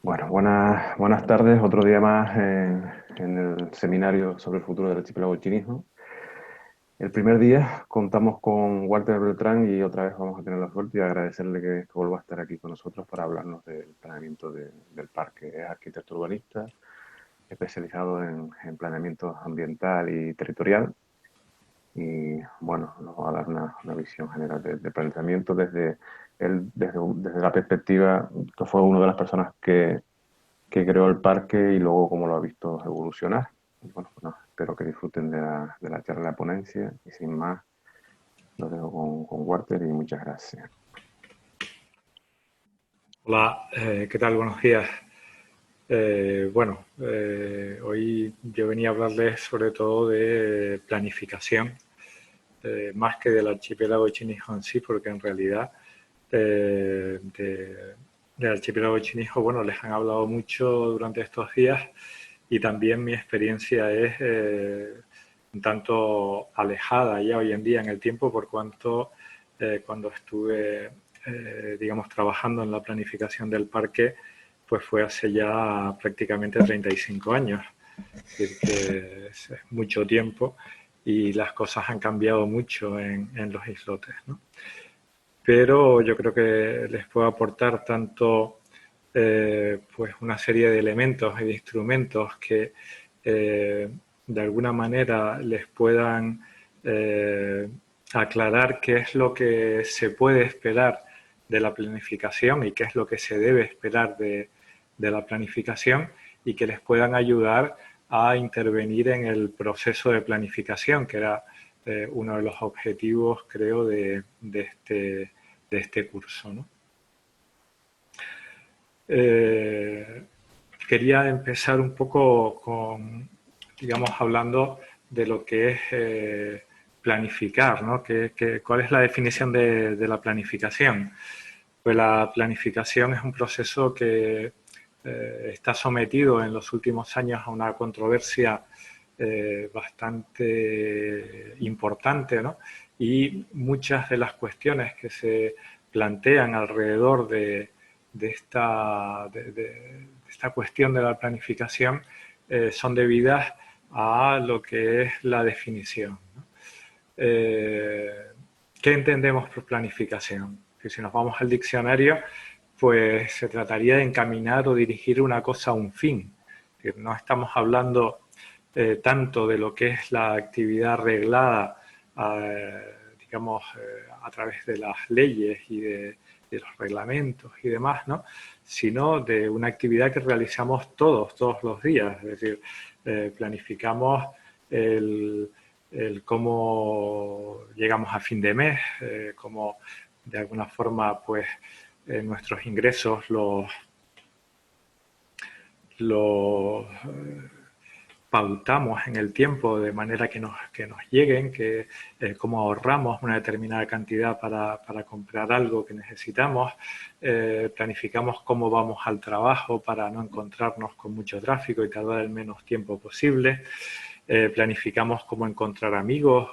Bueno, buenas tardes. Otro día más en el seminario sobre el futuro del archipiélago del Chinismo. El primer día contamos con Walter Beltrán y otra vez vamos a tener la suerte y agradecerle que vuelva a estar aquí con nosotros para hablarnos del planeamiento del parque. Es arquitecto urbanista, especializado en planeamiento ambiental y territorial. Y bueno, nos va a dar una visión general de planteamiento desde la perspectiva que fue una de las personas que creó el parque y luego cómo lo ha visto evolucionar. Y bueno, pues nada, espero que disfruten de la charla de la ponencia y sin más, lo dejo con Walter y muchas gracias. Hola, ¿qué tal? Buenos días. Hoy yo venía a hablarles sobre todo de planificación, más que del archipiélago Chinijo en sí, porque en realidad del archipiélago Chinijo, bueno, les han hablado mucho durante estos días y también mi experiencia es un tanto alejada ya hoy en día en el tiempo por cuanto cuando estuve, digamos, trabajando en la planificación del parque, pues fue hace ya prácticamente 35 años. Es decir, que es mucho tiempo y las cosas han cambiado mucho en los islotes, ¿no? Pero yo creo que les puedo aportar tanto pues una serie de elementos y de instrumentos que de alguna manera les puedan eh, aclarar qué es lo que se puede esperar de la planificación y qué es lo que se debe esperar de la planificación y que les puedan ayudar a intervenir en el proceso de planificación, que era uno de los objetivos, creo, de este curso, ¿no? Quería empezar un poco con, digamos, hablando de lo que es planificar, ¿no? ¿Cuál es la definición de la planificación? Pues la planificación es un proceso que está sometido en los últimos años a una controversia bastante importante, ¿no? Y muchas de las cuestiones que se plantean alrededor de esta cuestión de la planificación son debidas a lo que es la definición, ¿no? ¿Qué entendemos por planificación? Que si nos vamos al diccionario, pues se trataría de encaminar o dirigir una cosa a un fin. No estamos hablando tanto de lo que es la actividad reglada, digamos, a través de las leyes y de los reglamentos y demás, ¿no? Sino de una actividad que realizamos todos los días. Es decir, planificamos el cómo llegamos a fin de mes, cómo de alguna forma pues nuestros ingresos los pautamos en el tiempo de manera que nos lleguen, cómo ahorramos una determinada cantidad para comprar algo que necesitamos, planificamos cómo vamos al trabajo para no encontrarnos con mucho tráfico y tardar el menos tiempo posible, planificamos cómo encontrar amigos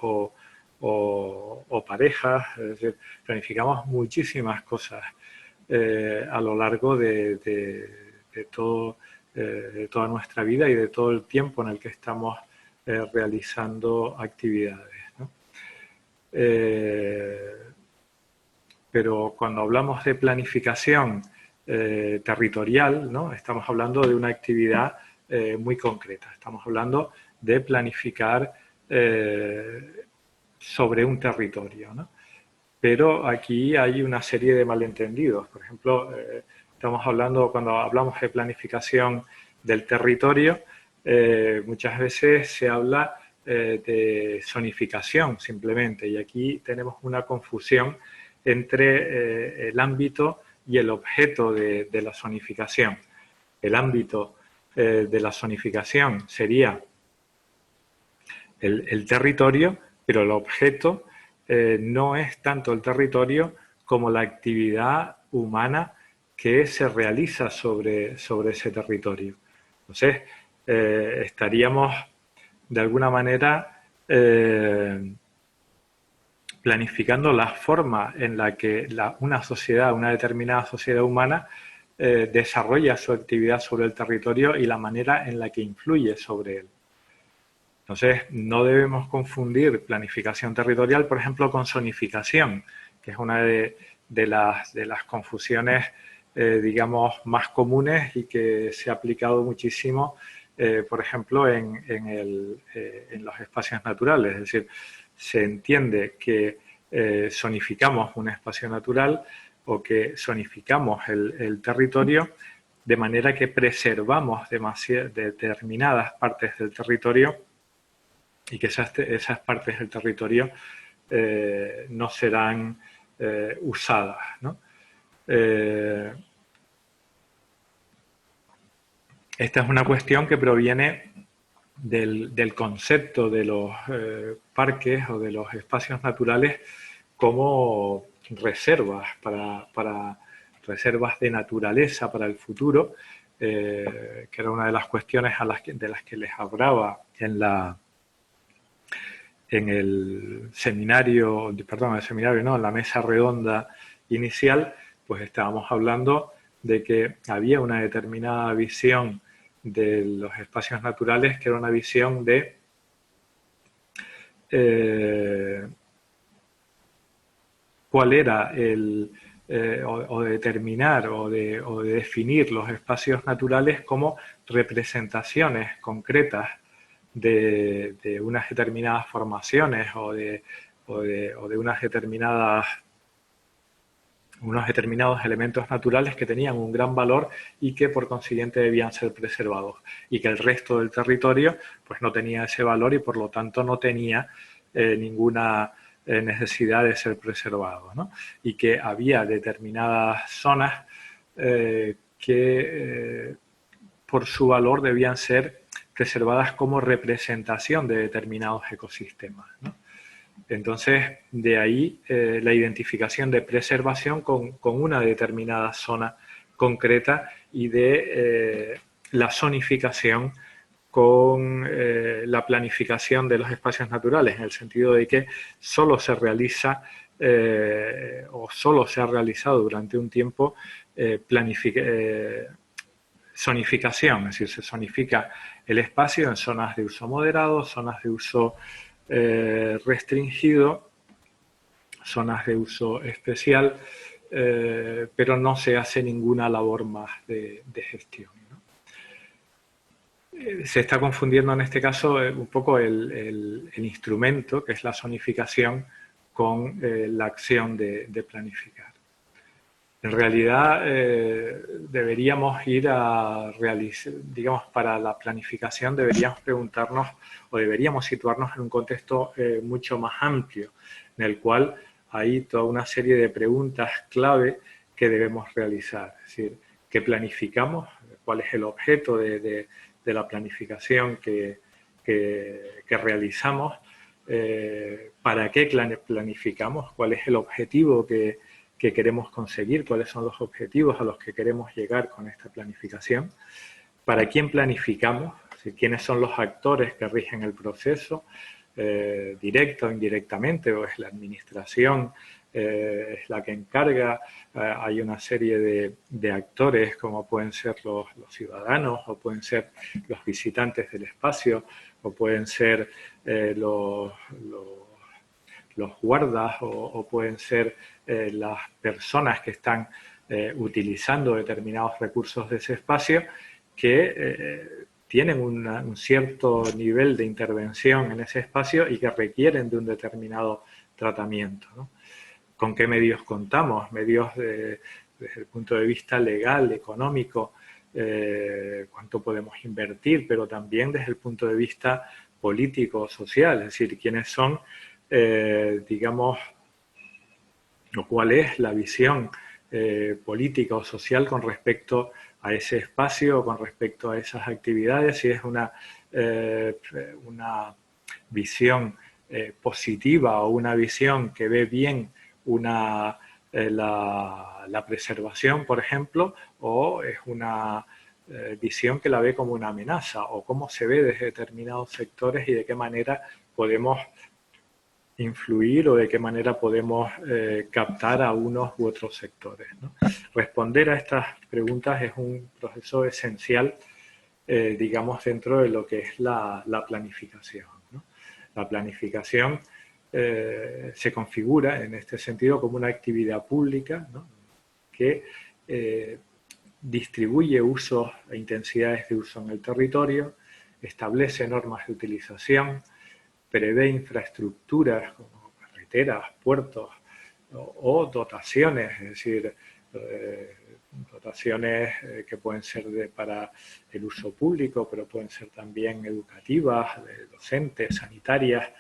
o parejas, es decir, planificamos muchísimas cosas a lo largo de toda nuestra vida y de todo el tiempo en el que estamos realizando actividades, ¿no? Pero cuando hablamos de planificación territorial, ¿no? Estamos hablando de una actividad muy concreta. Estamos hablando de planificar sobre un territorio, ¿no? Pero aquí hay una serie de malentendidos. Por ejemplo, estamos hablando, cuando hablamos de planificación del territorio, muchas veces se habla de zonificación simplemente, y aquí tenemos una confusión entre el ámbito y el objeto de la zonificación. El ámbito de la zonificación sería el territorio, pero el objeto no es tanto el territorio como la actividad humana que se realiza sobre ese territorio. Entonces, estaríamos de alguna manera planificando la forma en la que una sociedad, una determinada sociedad humana, desarrolla su actividad sobre el territorio y la manera en la que influye sobre él. Entonces, no debemos confundir planificación territorial, por ejemplo, con zonificación, que es una de las confusiones, digamos, más comunes y que se ha aplicado muchísimo, por ejemplo, en los espacios naturales. Es decir, se entiende que zonificamos un espacio natural o que zonificamos el territorio de manera que preservamos determinadas partes del territorio y que esas partes del territorio no serán usadas, ¿no? Esta es una cuestión que proviene del concepto de los parques o de los espacios naturales como reservas reservas de naturaleza para el futuro, que era una de las cuestiones de las que les hablaba en el seminario, perdón, en la mesa redonda inicial, pues estábamos hablando de que había una determinada visión de los espacios naturales que era una visión de cuál era o de determinar o de definir los espacios naturales como representaciones concretas de unas determinadas formaciones o de unos determinados elementos naturales que tenían un gran valor y que por consiguiente debían ser preservados, y que el resto del territorio pues no tenía ese valor y por lo tanto no tenía ninguna necesidad de ser preservado, ¿no? Y que había determinadas zonas que por su valor debían ser preservadas como representación de determinados ecosistemas, ¿no? Entonces, de ahí la identificación de preservación con una determinada zona concreta y de la zonificación con la planificación de los espacios naturales, en el sentido de que solo se realiza o solo se ha realizado durante un tiempo zonificación, es decir, se zonifica el espacio en zonas de uso moderado, zonas de uso restringido, zonas de uso especial, pero no se hace ninguna labor más de gestión, ¿no? Se está confundiendo en este caso un poco el instrumento, que es la zonificación, con la acción de planificar. En realidad deberíamos ir a realizar, digamos, para la planificación deberíamos preguntarnos o deberíamos situarnos en un contexto mucho más amplio, en el cual hay toda una serie de preguntas clave que debemos realizar. Es decir, ¿qué planificamos? ¿Cuál es el objeto de la planificación que realizamos? ¿Para qué planificamos? ¿Cuál es el objetivo que queremos conseguir? ¿Cuáles son los objetivos a los que queremos llegar con esta planificación? ¿Para quién planificamos? ¿Quiénes son los actores que rigen el proceso? ¿Directa o indirectamente? ¿O es la administración es la que encarga? Hay una serie de actores, como pueden ser los ciudadanos, o pueden ser los visitantes del espacio, o pueden ser los guardas, o pueden ser las personas que están utilizando determinados recursos de ese espacio, que tienen un cierto nivel de intervención en ese espacio y que requieren de un determinado tratamiento, ¿no? ¿Con qué medios contamos? Medios desde el punto de vista legal, económico, cuánto podemos invertir, pero también desde el punto de vista político, social, es decir, quiénes son, digamos, o cuál es la visión política o social con respecto a ese espacio, con respecto a esas actividades, si es una visión positiva o una visión que ve bien la preservación, por ejemplo, o es una visión que la ve como una amenaza, o cómo se ve desde determinados sectores y de qué manera podemos influir o de qué manera podemos captar a unos u otros sectores, ¿no? Responder a estas preguntas es un proceso esencial, digamos, dentro de lo que es la planificación, ¿no? La planificación se configura en este sentido como una actividad pública, ¿no?, que distribuye usos e intensidades de uso en el territorio, establece normas de utilización, prevé infraestructuras como carreteras, puertos o dotaciones, es decir, dotaciones que pueden ser para el uso público, pero pueden ser también educativas, docentes, sanitarias,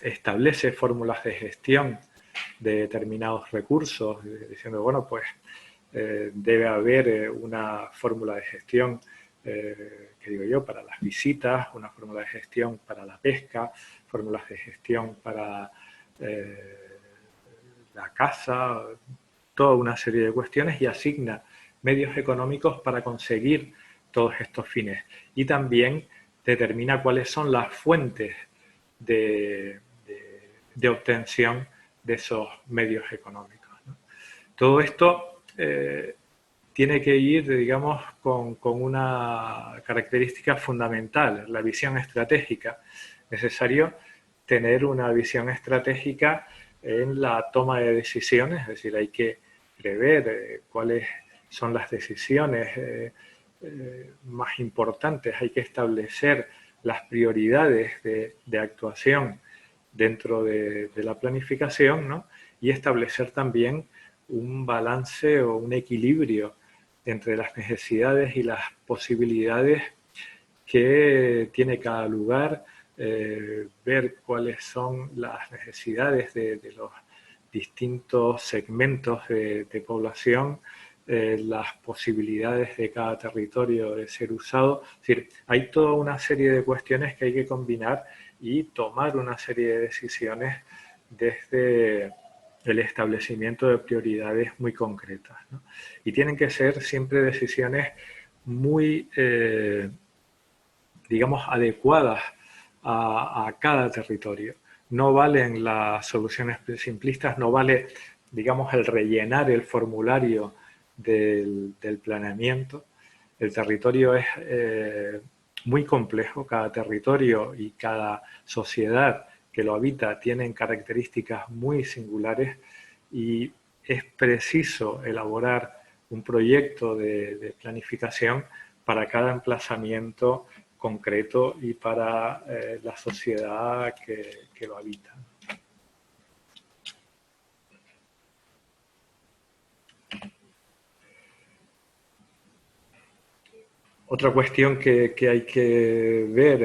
establece fórmulas de gestión de determinados recursos, diciendo, bueno, pues debe haber una fórmula de gestión, que digo yo, para las visitas, una fórmula de gestión para la pesca, fórmulas de gestión para la caza, toda una serie de cuestiones, y asigna medios económicos para conseguir todos estos fines. Y también determina cuáles son las fuentes de obtención de esos medios económicos, ¿no? Todo esto tiene que ir, digamos, con una característica fundamental, la visión estratégica. Es necesario tener una visión estratégica en la toma de decisiones, es decir, hay que prever cuáles son las decisiones más importantes, hay que establecer las prioridades de actuación dentro de la planificación, ¿no?, y establecer también un balance o un equilibrio entre las necesidades y las posibilidades que tiene cada lugar, ver cuáles son las necesidades de los distintos segmentos de población, las posibilidades de cada territorio de ser usado. Es decir, hay toda una serie de cuestiones que hay que combinar y tomar una serie de decisiones desde el establecimiento de prioridades muy concretas, ¿no? Y tienen que ser siempre decisiones muy, digamos, adecuadas a cada territorio. No valen las soluciones simplistas, no vale, digamos, el rellenar el formulario del planeamiento. El territorio es muy complejo, cada territorio y cada sociedad que lo habita tienen características muy singulares y es preciso elaborar un proyecto de planificación para cada emplazamiento concreto y para la sociedad que lo habita. Otra cuestión que hay que ver,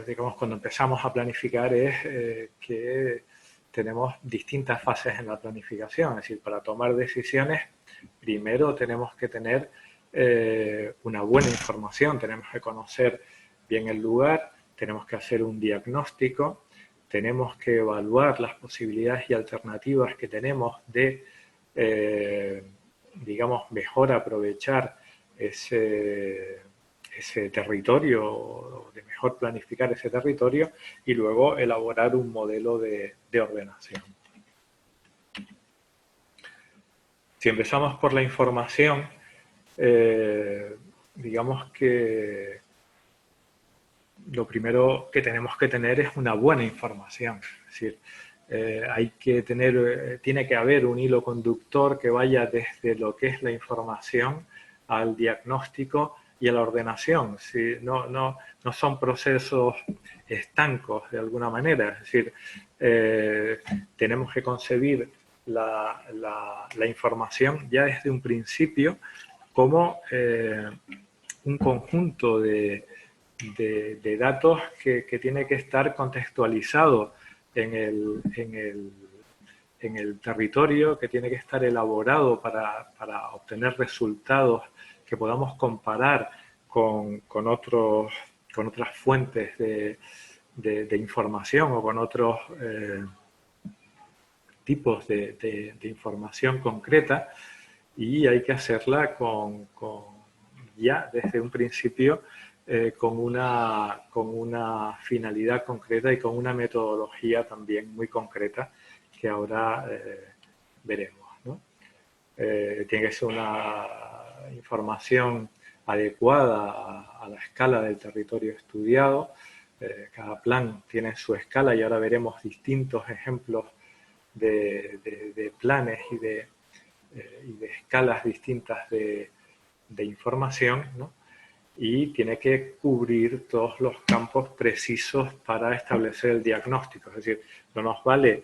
digamos, cuando empezamos a planificar, es que tenemos distintas fases en la planificación. Es decir, para tomar decisiones, primero tenemos que tener una buena información, tenemos que conocer bien el lugar, tenemos que hacer un diagnóstico, tenemos que evaluar las posibilidades y alternativas que tenemos de, digamos, mejor aprovechar ese territorio, de mejor planificar ese territorio y luego elaborar un modelo de ordenación. Si empezamos por la información, digamos que lo primero que tenemos que tener es una buena información. Es decir, tiene que haber un hilo conductor que vaya desde lo que es la información al diagnóstico y a la ordenación. ¿Sí? No son procesos estancos de alguna manera. Es decir, tenemos que concebir la información ya desde un principio como un conjunto de datos que tiene que estar contextualizado en el territorio, que tiene que estar elaborado para obtener resultados que podamos comparar con otras fuentes de información o con otros tipos de información concreta, y hay que hacerla ya desde un principio con una finalidad concreta y con una metodología también muy concreta que ahora veremos, ¿no? Tiene que ser una información adecuada a la escala del territorio estudiado. Cada plan tiene su escala y ahora veremos distintos ejemplos de planes y de escalas distintas de información, ¿no? Y tiene que cubrir todos los campos precisos para establecer el diagnóstico. Es decir, no nos vale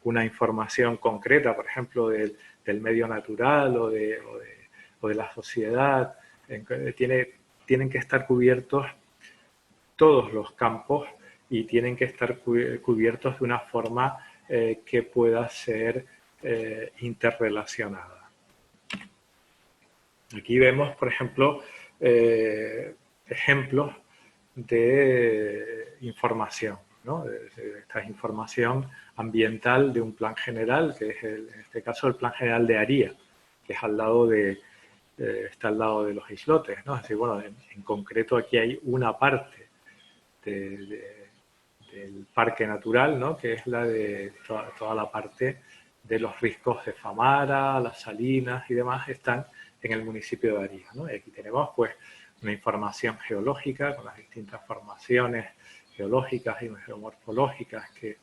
una información concreta, por ejemplo, del medio natural o de la sociedad. Tienen que estar cubiertos todos los campos y tienen que estar cubiertos de una forma que pueda ser interrelacionada. Aquí vemos, por ejemplo, ejemplos de información, ¿no? Esta es información ambiental de un plan general, que es en este caso el plan general de Aría, que es está al lado de los islotes, ¿no? Es decir, bueno, en concreto aquí hay una parte del parque natural, ¿no? Que es la de toda la parte de los riscos de Famara, las salinas y demás, están en el municipio de Aría, ¿no? Y aquí tenemos pues una información geológica con las distintas formaciones geológicas y geomorfológicas que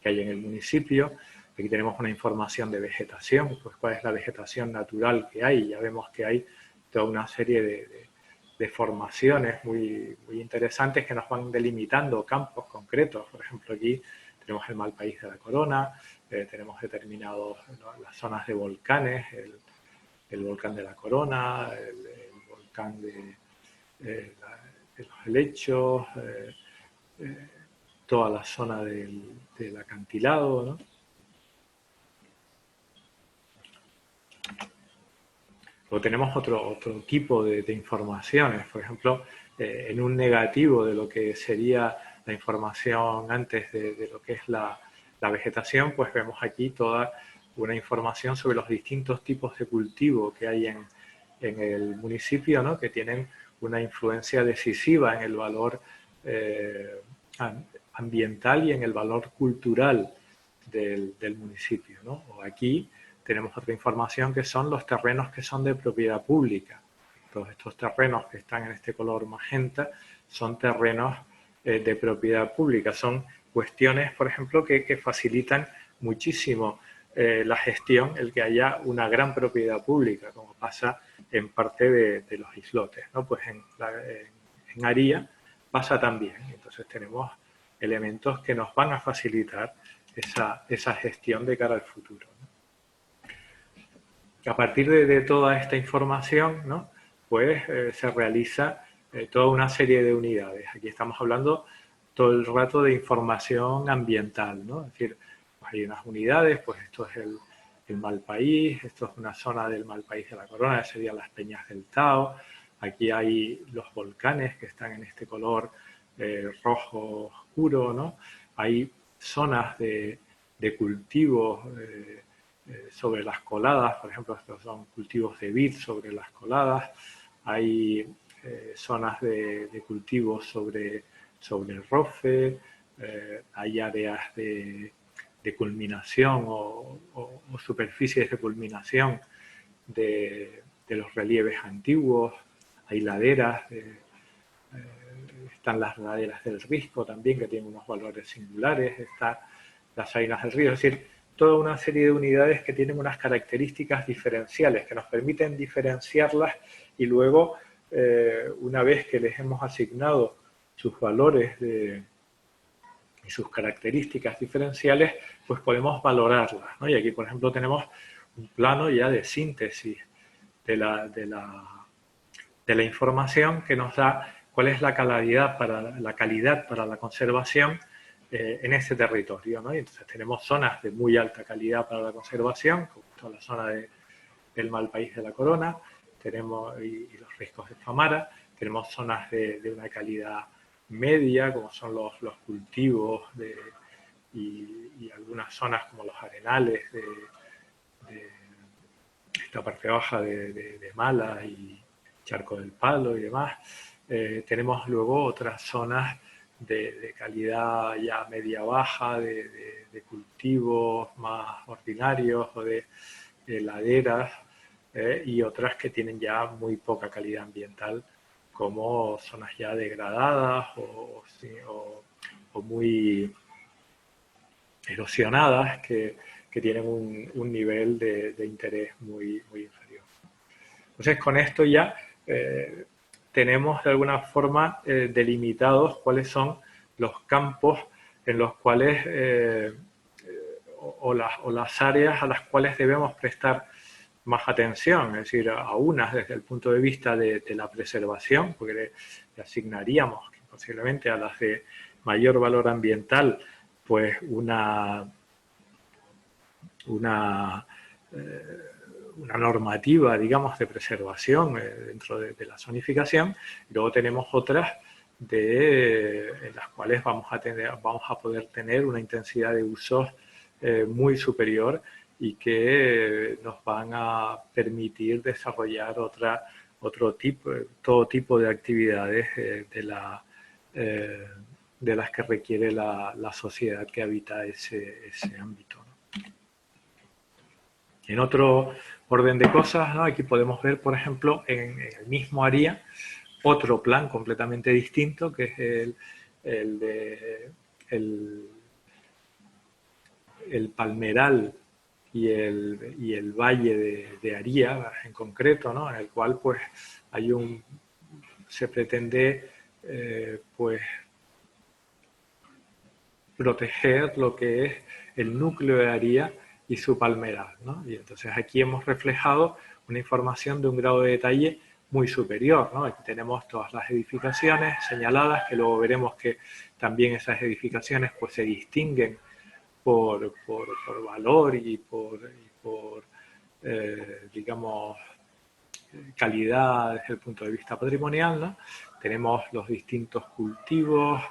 hay en el municipio. Aquí tenemos una información de vegetación, pues cuál es la vegetación natural que hay. Ya vemos que hay toda una serie de formaciones muy interesantes que nos van delimitando campos concretos. Por ejemplo, aquí tenemos el Malpaís de la Corona, tenemos determinados las zonas de volcanes, el volcán de la Corona, el volcán de los helechos, toda la zona del acantilado, ¿no? O tenemos otro tipo de informaciones, por ejemplo, en un negativo de lo que sería la información antes de lo que es la vegetación, pues vemos aquí toda una información sobre los distintos tipos de cultivo que hay en el municipio, ¿no? Que tienen una influencia decisiva en el valor ambiental y en el valor cultural del municipio, ¿no? O aquí tenemos otra información que son los terrenos que son de propiedad pública. Todos estos terrenos que están en este color magenta son terrenos de propiedad pública. Son cuestiones, por ejemplo, que facilitan muchísimo la gestión, el que haya una gran propiedad pública, como pasa en parte de los islotes, ¿no? Pues en Aría pasa también. Entonces tenemos elementos que nos van a facilitar esa gestión de cara al futuro, ¿no? A partir de toda esta información, ¿no? Pues se realiza toda una serie de unidades. Aquí estamos hablando todo el rato de información ambiental, ¿no? Es decir, pues hay unas unidades, pues esto es el Malpaís, esto es una zona del Malpaís de la Corona, que serían las Peñas del Tao. Aquí hay los volcanes que están en este color rojo oscuro, ¿no? Hay zonas de cultivos sobre las coladas, por ejemplo, estos son cultivos de vid sobre las coladas. Hay zonas de cultivos sobre el rofe, hay áreas de culminación o superficies de culminación de los relieves antiguos, hay laderas, están las laderas del Risco también, que tienen unos valores singulares, están las salinas del río, es decir, toda una serie de unidades que tienen unas características diferenciales, que nos permiten diferenciarlas y luego, una vez que les hemos asignado sus valores y sus características diferenciales, pues podemos valorarlas, ¿no? Y aquí, por ejemplo, tenemos un plano ya de síntesis de la información que nos da cuál es la calidad para la conservación en ese territorio, ¿no? Y entonces tenemos zonas de muy alta calidad para la conservación, como toda la zona del Malpaís de la Corona, tenemos y los riscos de Famara, tenemos zonas de una calidad media, como son los cultivos y algunas zonas como los arenales de esta parte baja de Mala y Charco del Palo y demás. Tenemos luego otras zonas de calidad ya media-baja, de cultivos más ordinarios o de laderas, y otras que tienen ya muy poca calidad ambiental, como zonas ya degradadas o muy erosionadas que tienen un nivel de interés muy, muy inferior. Entonces, con esto ya tenemos de alguna forma delimitados cuáles son los campos en los cuales o las áreas a las cuales debemos prestar más atención, es decir, a unas desde el punto de vista de la preservación, porque le asignaríamos posiblemente a las de mayor valor ambiental pues una normativa, digamos, de preservación dentro de la zonificación. Y luego tenemos otras en las cuales vamos a poder tener una intensidad de usos muy superior y que nos van a permitir desarrollar todo tipo de actividades de las que requiere la sociedad que habita ese ámbito, ¿no? En otro orden de cosas, ¿no? Aquí podemos ver, por ejemplo, en el mismo área, otro plan completamente distinto, que es el palmeral y el valle de Aría en concreto, ¿no? En el cual pues se pretende pues proteger lo que es el núcleo de Aría y su palmeral, ¿no? Y entonces aquí hemos reflejado una información de un grado de detalle muy superior, ¿no? Aquí tenemos todas las edificaciones señaladas, que luego veremos que también esas edificaciones pues se distinguen por valor y por digamos, calidad desde el punto de vista patrimonial, ¿no? Tenemos los distintos cultivos,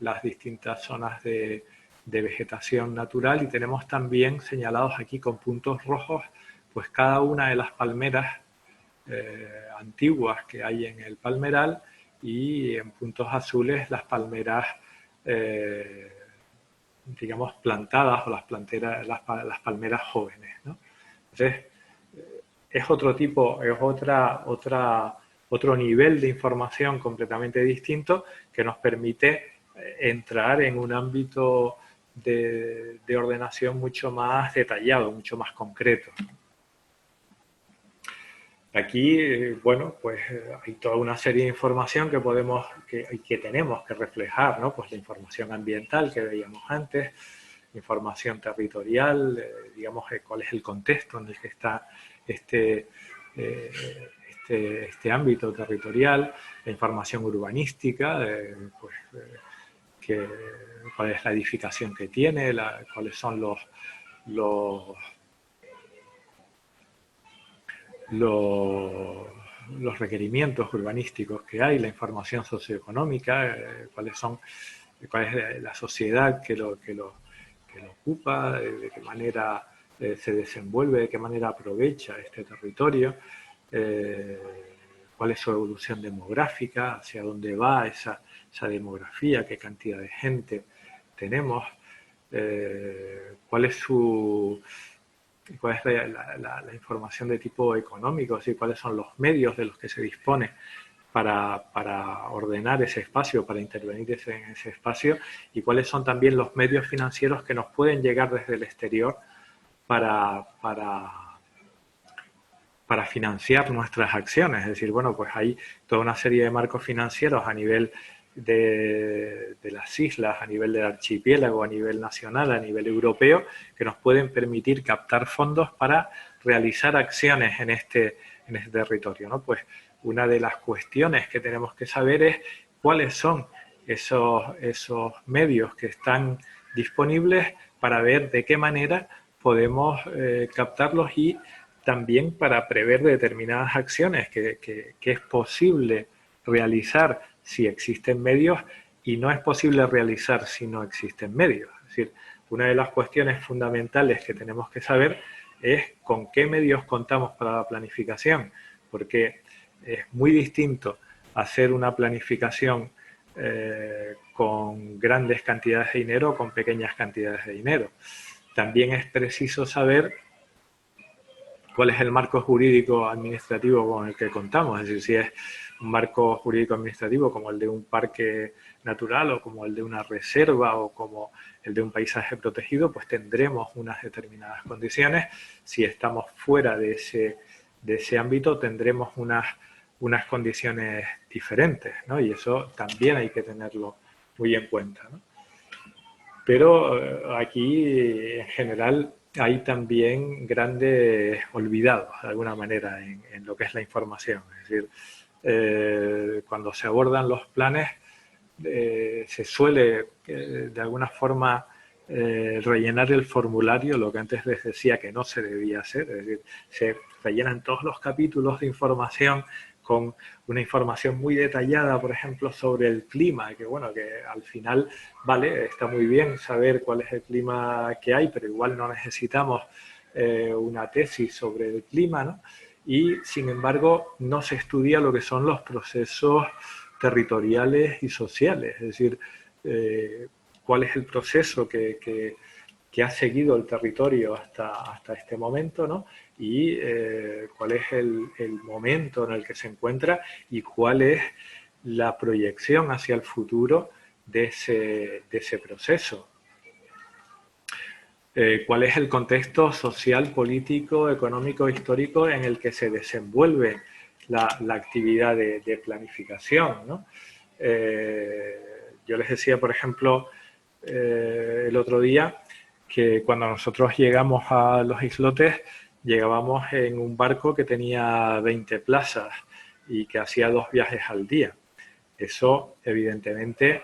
las distintas zonas de vegetación natural, y tenemos también señalados aquí con puntos rojos pues cada una de las palmeras antiguas que hay en el palmeral, y en puntos azules las palmeras digamos plantadas, o las palmeras jóvenes, ¿no? Entonces es otro nivel de información completamente distinto, que nos permite entrar en un ámbito de ordenación mucho más detallado, mucho más concreto. Aquí, bueno, pues hay toda una serie de información que tenemos que reflejar, ¿no? Pues la información ambiental que veíamos antes, información territorial, digamos, cuál es el contexto en el que está este ámbito territorial, la información urbanística, pues, cuál es la edificación que tiene, cuáles son los requerimientos urbanísticos que hay, la información socioeconómica, cuál es la sociedad que lo ocupa, de qué manera se desenvuelve, de qué manera aprovecha este territorio, cuál es su evolución demográfica, hacia dónde va esa demografía, qué cantidad de gente tenemos, cuál es la información de tipo económico, ¿sí? Cuáles son los medios de los que se dispone para ordenar ese espacio, para intervenir en ese espacio, y cuáles son también los medios financieros que nos pueden llegar desde el exterior para financiar nuestras acciones. Es decir, bueno, pues hay toda una serie de marcos financieros a nivel de las islas, a nivel del archipiélago, a nivel nacional, a nivel europeo, que nos pueden permitir captar fondos para realizar acciones en este territorio, ¿no? Pues una de las cuestiones que tenemos que saber es cuáles son esos medios que están disponibles, para ver de qué manera podemos captarlos, y también para prever determinadas acciones que es posible realizar si existen medios, y no es posible realizar si no existen medios. Es decir, una de las cuestiones fundamentales que tenemos que saber es con qué medios contamos para la planificación, porque es muy distinto hacer una planificación con grandes cantidades de dinero o con pequeñas cantidades de dinero. También es preciso saber cuál es el marco jurídico administrativo con el que contamos, es decir, si es un marco jurídico administrativo como el de un parque natural o como el de una reserva o como el de un paisaje protegido, pues tendremos unas determinadas condiciones. Si estamos fuera de ese ámbito, tendremos unas condiciones diferentes, ¿no? Y eso también hay que tenerlo muy en cuenta, ¿no? Pero aquí, en general, hay también grandes olvidados, de alguna manera, en lo que es la información. Es decir, cuando se abordan los planes, se suele, de alguna forma, rellenar el formulario, lo que antes les decía que no se debía hacer. Es decir, se rellenan todos los capítulos de información con una información muy detallada, por ejemplo, sobre el clima, que bueno, que al final, vale, está muy bien saber cuál es el clima que hay, pero igual no necesitamos una tesis sobre el clima, ¿no? Y, sin embargo, no se estudia lo que son los procesos territoriales y sociales, es decir, cuál es el proceso que ha seguido el territorio hasta este momento, ¿no? Y cuál es el momento en el que se encuentra y cuál es la proyección hacia el futuro de ese proceso. Cuál es el contexto social, político, económico, histórico en el que se desenvuelve la actividad de planificación, ¿no? Yo les decía, por ejemplo, el otro día, que cuando nosotros llegamos a los islotes, llegábamos en un barco que tenía 20 plazas y que hacía 2 viajes al día. Eso, evidentemente,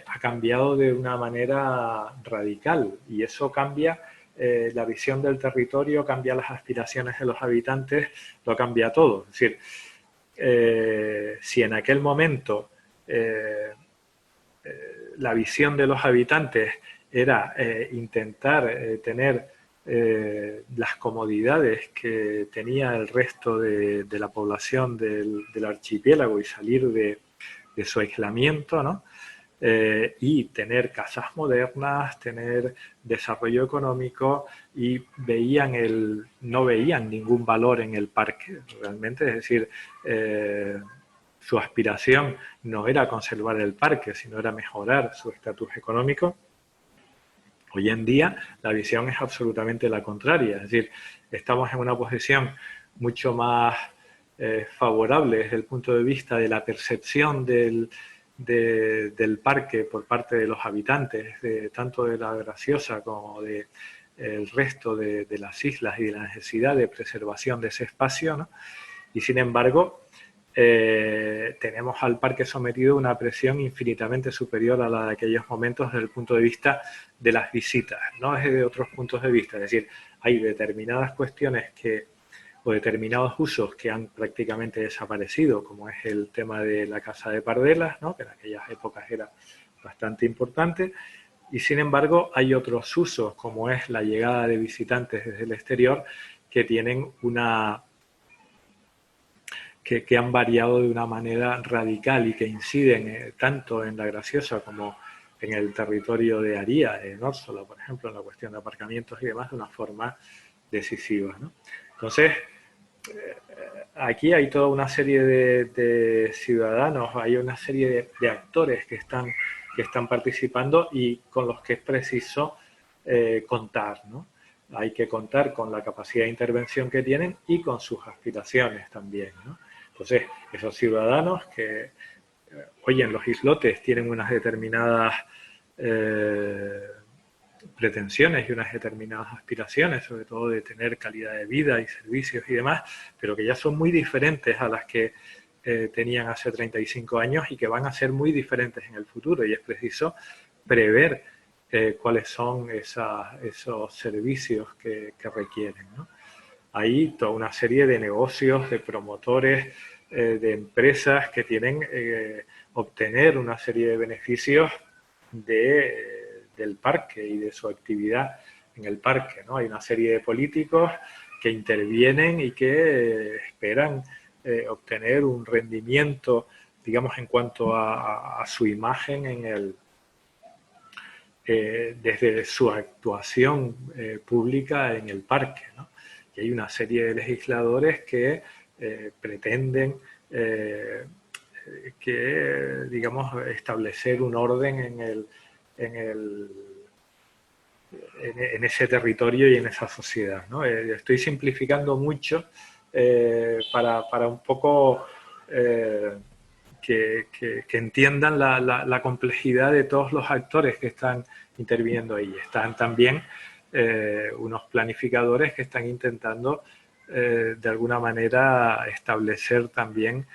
ha cambiado de una manera radical y eso cambia la visión del territorio, cambia las aspiraciones de los habitantes, lo cambia todo. Es decir, si en aquel momento la visión de los habitantes era intentar tener las comodidades que tenía el resto de la población del archipiélago y salir de su aislamiento, ¿no? Y tener casas modernas, tener desarrollo económico y no veían ningún valor en el parque realmente, es decir, su aspiración no era conservar el parque, sino era mejorar su estatus económico. Hoy en día la visión es absolutamente la contraria, es decir, estamos en una posición mucho más favorable desde el punto de vista de la percepción del parque por parte de los habitantes, tanto de la Graciosa como del resto de las islas y de la necesidad de preservación de ese espacio, ¿no? Y sin embargo, tenemos al parque sometido a una presión infinitamente superior a la de aquellos momentos desde el punto de vista de las visitas, no es de otros puntos de vista, es decir, hay determinadas cuestiones o determinados usos que han prácticamente desaparecido, como es el tema de la Casa de Pardelas, ¿no? Que en aquellas épocas era bastante importante, y sin embargo hay otros usos, como es la llegada de visitantes desde el exterior, que tienen que han variado de una manera radical y que inciden tanto en la Graciosa como en el territorio de Aría, en Órsola, por ejemplo, en la cuestión de aparcamientos y demás, de una forma decisiva, ¿no? Entonces, aquí hay toda una serie de ciudadanos, hay una serie de actores que están participando y con los que es preciso contar, ¿no? Hay que contar con la capacidad de intervención que tienen y con sus aspiraciones también, ¿no? Entonces, esos ciudadanos que hoy en los islotes tienen unas determinadas pretensiones y unas determinadas aspiraciones, sobre todo de tener calidad de vida y servicios y demás, pero que ya son muy diferentes a las que tenían hace 35 años y que van a ser muy diferentes en el futuro, y es preciso prever cuáles son esos servicios que requieren, ¿no? Hay toda una serie de negocios, de promotores, de empresas que tienen obtener una serie de beneficios del parque y de su actividad en el parque, ¿no? Hay una serie de políticos que intervienen y que esperan obtener un rendimiento, digamos, en cuanto a su imagen desde su actuación pública en el parque, ¿no? Y hay una serie de legisladores que pretenden digamos, establecer un orden en ese territorio y en esa sociedad, ¿no? Estoy simplificando mucho para un poco que entiendan la complejidad de todos los actores que están interviniendo ahí. Están también unos planificadores que están intentando de alguna manera establecer también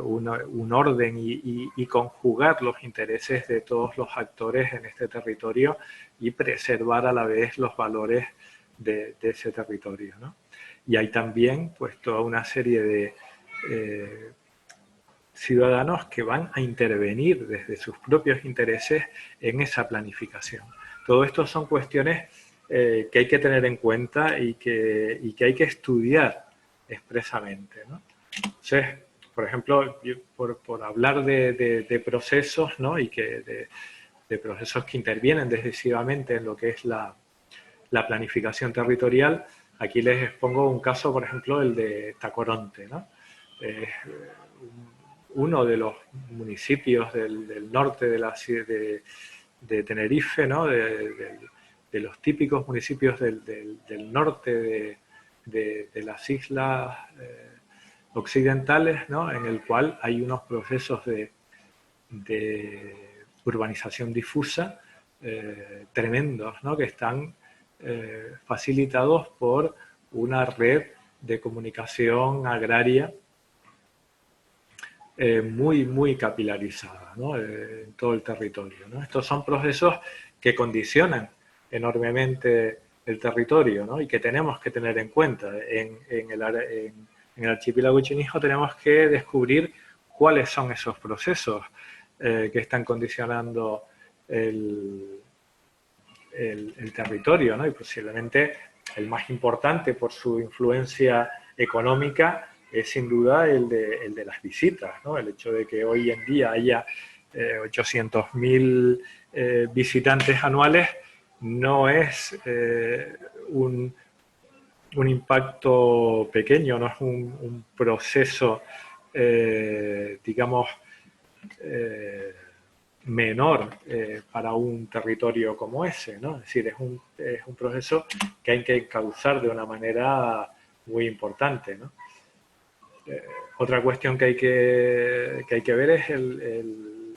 un orden y conjugar los intereses de todos los actores en este territorio y preservar a la vez los valores de ese territorio, ¿no? Y hay también pues toda una serie de ciudadanos que van a intervenir desde sus propios intereses en esa planificación. Todo esto son cuestiones que hay que tener en cuenta y que hay que estudiar expresamente, ¿no? Entonces, por ejemplo, por hablar de procesos, ¿no? Y de procesos que intervienen decisivamente en lo que es la planificación territorial, aquí les expongo un caso, por ejemplo, el de Tacoronte, ¿no? Uno de los municipios del norte de Tenerife, ¿no? De los típicos municipios del norte de las islas occidentales, ¿no? En el cual hay unos procesos de urbanización difusa tremendos, ¿no? Que están facilitados por una red de comunicación agraria muy capilarizada, ¿no? En todo el territorio, ¿no? Estos son procesos que condicionan enormemente el territorio, ¿no? Y que tenemos que tener en cuenta. En el archipiélago Chinijo tenemos que descubrir cuáles son esos procesos que están condicionando el territorio, ¿no? Y posiblemente el más importante por su influencia económica es sin duda el de las visitas, ¿no? El hecho de que hoy en día haya 800.000 visitantes anuales no es un impacto pequeño, no es un proceso, digamos, menor para un territorio como ese, ¿no? Es decir, es un proceso que hay que encauzar de una manera muy importante, ¿no? Otra cuestión que hay que ver es el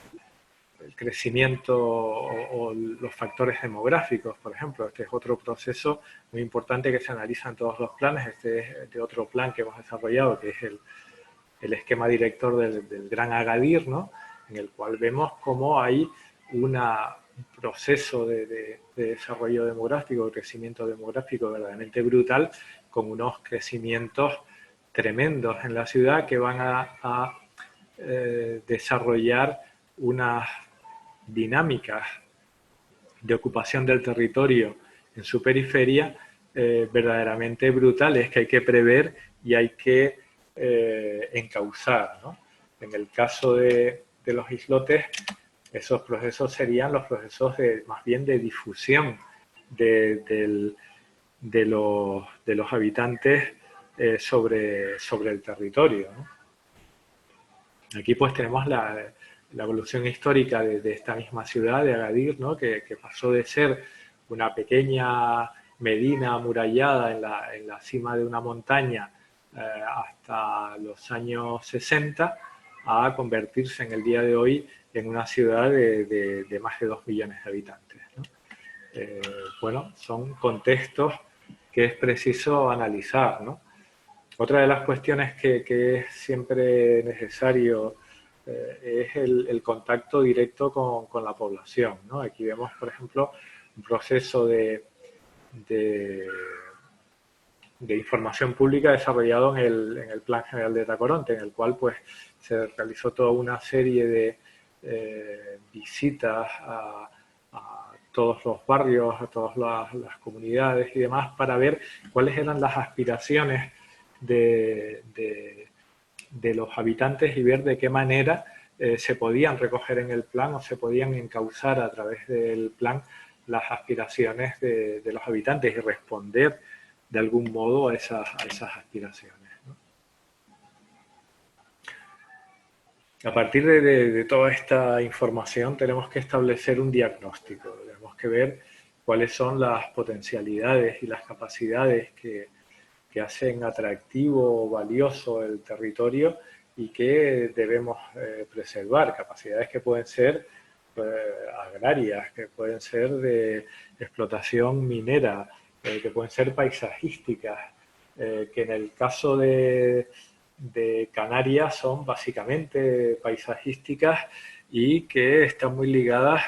crecimiento o los factores demográficos, por ejemplo. Este es otro proceso muy importante que se analiza en todos los planes. Este es de otro plan que hemos desarrollado, que es el esquema director del Gran Agadir, ¿no? En el cual vemos cómo hay un proceso de desarrollo demográfico, de crecimiento demográfico verdaderamente brutal, con unos crecimientos tremendos en la ciudad que van a desarrollar unas dinámicas de ocupación del territorio en su periferia verdaderamente brutales que hay que prever y hay que encauzar, ¿no? En el caso de los islotes, esos procesos serían los procesos más bien de difusión de los habitantes sobre el territorio, ¿no? Aquí pues tenemos la evolución histórica de esta misma ciudad de Agadir, ¿no? Que pasó de ser una pequeña medina amurallada en la cima de una montaña hasta los años 60 a convertirse en el día de hoy en una ciudad de más de 2 millones de habitantes, ¿no? Bueno, son contextos que es preciso analizar, ¿no? Otra de las cuestiones que es siempre necesario es el contacto directo con la población, ¿no? Aquí vemos, por ejemplo, un proceso de información pública desarrollado en el Plan General de Tacoronte, en el cual pues se realizó toda una serie de visitas a todos los barrios, a todas las comunidades y demás, para ver cuáles eran las aspiraciones de de los habitantes y ver de qué manera se podían recoger en el plan o se podían encauzar a través del plan las aspiraciones de los habitantes y responder de algún modo a esas aspiraciones, ¿no? A partir de toda esta información tenemos que establecer un diagnóstico, tenemos que ver cuáles son las potencialidades y las capacidades que hacen atractivo o valioso el territorio y que debemos preservar, capacidades que pueden ser agrarias, que pueden ser de explotación minera, que pueden ser paisajísticas, que en el caso de Canarias son básicamente paisajísticas y que están muy ligadas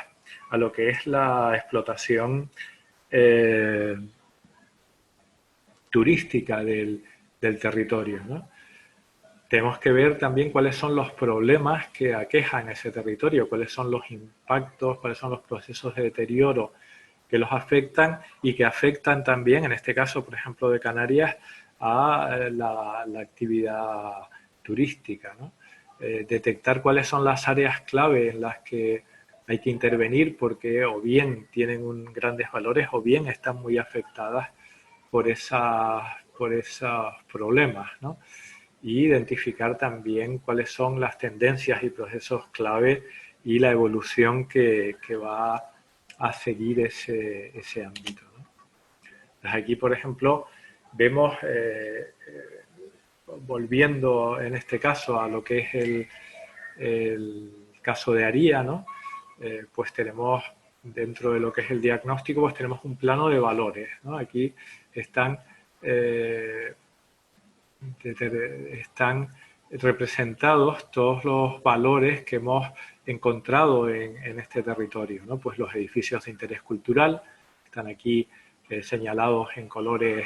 a lo que es la explotación turística del territorio, ¿no? Tenemos que ver también cuáles son los problemas que aquejan ese territorio, cuáles son los impactos, cuáles son los procesos de deterioro que los afectan y que afectan también, en este caso, por ejemplo, de Canarias, a la actividad turística, ¿no? Detectar cuáles son las áreas clave en las que hay que intervenir porque o bien tienen grandes valores o bien están muy afectadas por esos problemas, ¿no? Y identificar también cuáles son las tendencias y procesos clave y la evolución que va a seguir ese ámbito, ¿no? Entonces aquí, por ejemplo, vemos, volviendo en este caso a lo que es el caso de Aría, ¿no? Pues tenemos dentro de lo que es el diagnóstico, pues tenemos un plano de valores, ¿no? Aquí están representados todos los valores que hemos encontrado en este territorio, ¿no? Pues los edificios de interés cultural están aquí señalados en colores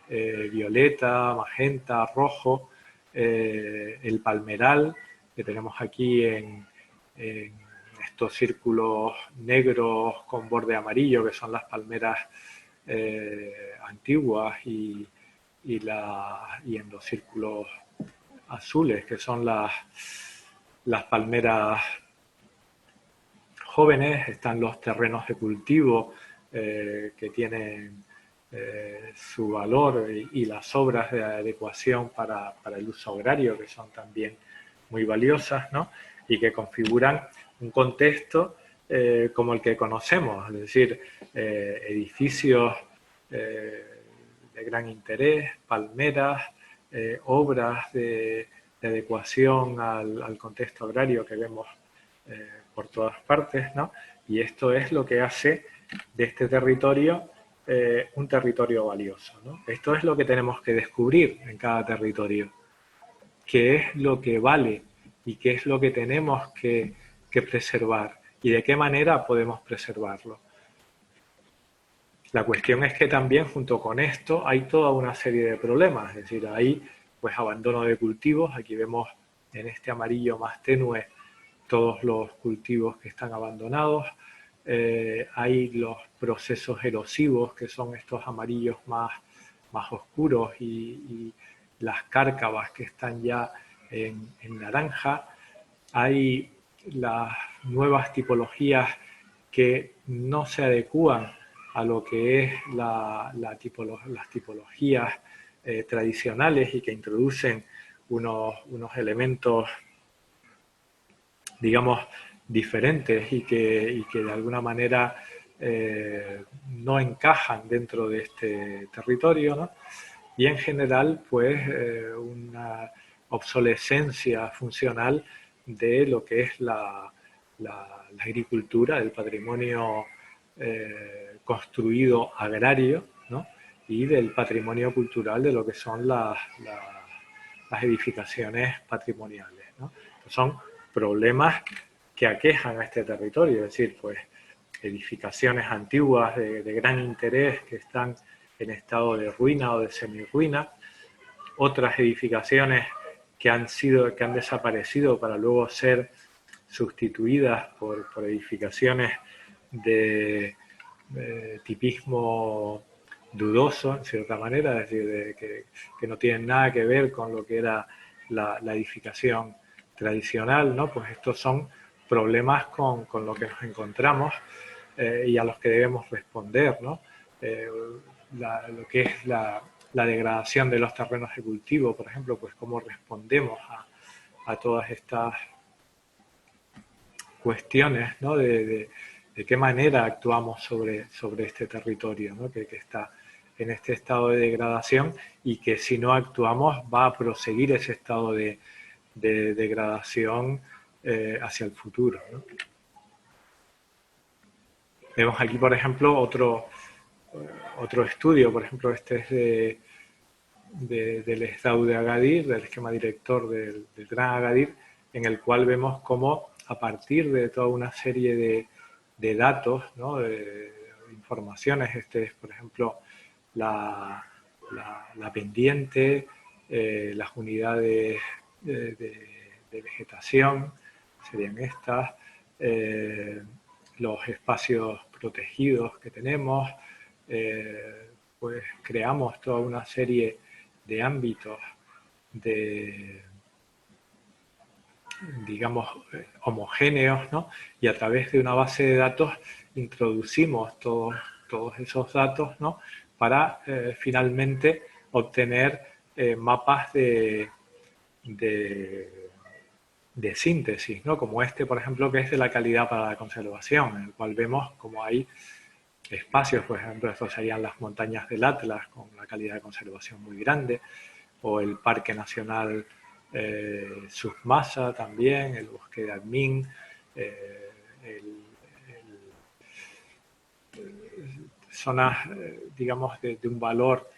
violeta, magenta, rojo, el palmeral que tenemos aquí en estos círculos negros con borde amarillo que son las palmeras antiguas y en los círculos azules, que son las palmeras jóvenes, están los terrenos de cultivo que tienen su valor y las obras de adecuación para el uso agrario, que son también muy valiosas, ¿no? Y que configuran un contexto como el que conocemos, es decir, edificios de gran interés, palmeras, obras de adecuación al contexto agrario que vemos por todas partes, ¿no? Y esto es lo que hace de este territorio un territorio valioso, ¿no? Esto es lo que tenemos que descubrir en cada territorio, qué es lo que vale y qué es lo que tenemos que preservar y de qué manera podemos preservarlo. La cuestión es que también junto con esto hay toda una serie de problemas, es decir, hay pues abandono de cultivos, aquí vemos en este amarillo más tenue todos los cultivos que están abandonados, hay los procesos erosivos que son estos amarillos más oscuros y las cárcavas que están ya en naranja, hay las nuevas tipologías que no se adecúan a lo que es las tipologías tradicionales y que introducen unos elementos, digamos, diferentes y que de alguna manera no encajan dentro de este territorio, ¿no? Y en general, pues, una obsolescencia funcional de lo que es la agricultura, del patrimonio construido agrario, ¿no? Y del patrimonio cultural de lo que son las edificaciones patrimoniales, ¿no? Son problemas que aquejan a este territorio, es decir, pues edificaciones antiguas de gran interés que están en estado de ruina o de semirruina, otras edificaciones que han desaparecido para luego ser sustituidas por edificaciones de tipismo dudoso, en cierta manera, es decir, que no tienen nada que ver con lo que era la edificación tradicional, ¿no? Pues estos son problemas con lo que nos encontramos y a los que debemos responder, ¿no? Lo que es la degradación de los terrenos de cultivo, por ejemplo, pues cómo respondemos a todas estas cuestiones, ¿no? De qué manera actuamos sobre este territorio, ¿no? que está en este estado de degradación y que si no actuamos va a proseguir ese estado de degradación hacia el futuro, ¿no? Vemos aquí, por ejemplo, otro estudio, por ejemplo, este es del Estado de Agadir, del esquema director del Gran Agadir, en el cual vemos cómo a partir de toda una serie de datos, ¿no? de informaciones, este es, por ejemplo, la pendiente, las unidades de vegetación, serían estas, los espacios protegidos que tenemos, pues creamos toda una serie de ámbitos de, digamos, homogéneos, ¿no? Y a través de una base de datos introducimos todos esos datos, ¿no? Para finalmente obtener mapas de síntesis, ¿no? Como este, por ejemplo, que es de la calidad para la conservación, en el cual vemos como hay espacios, por ejemplo, estos serían las montañas del Atlas, con una calidad de conservación muy grande, o el Parque Nacional Submasa también, el bosque de Admin, zonas, digamos, de un valor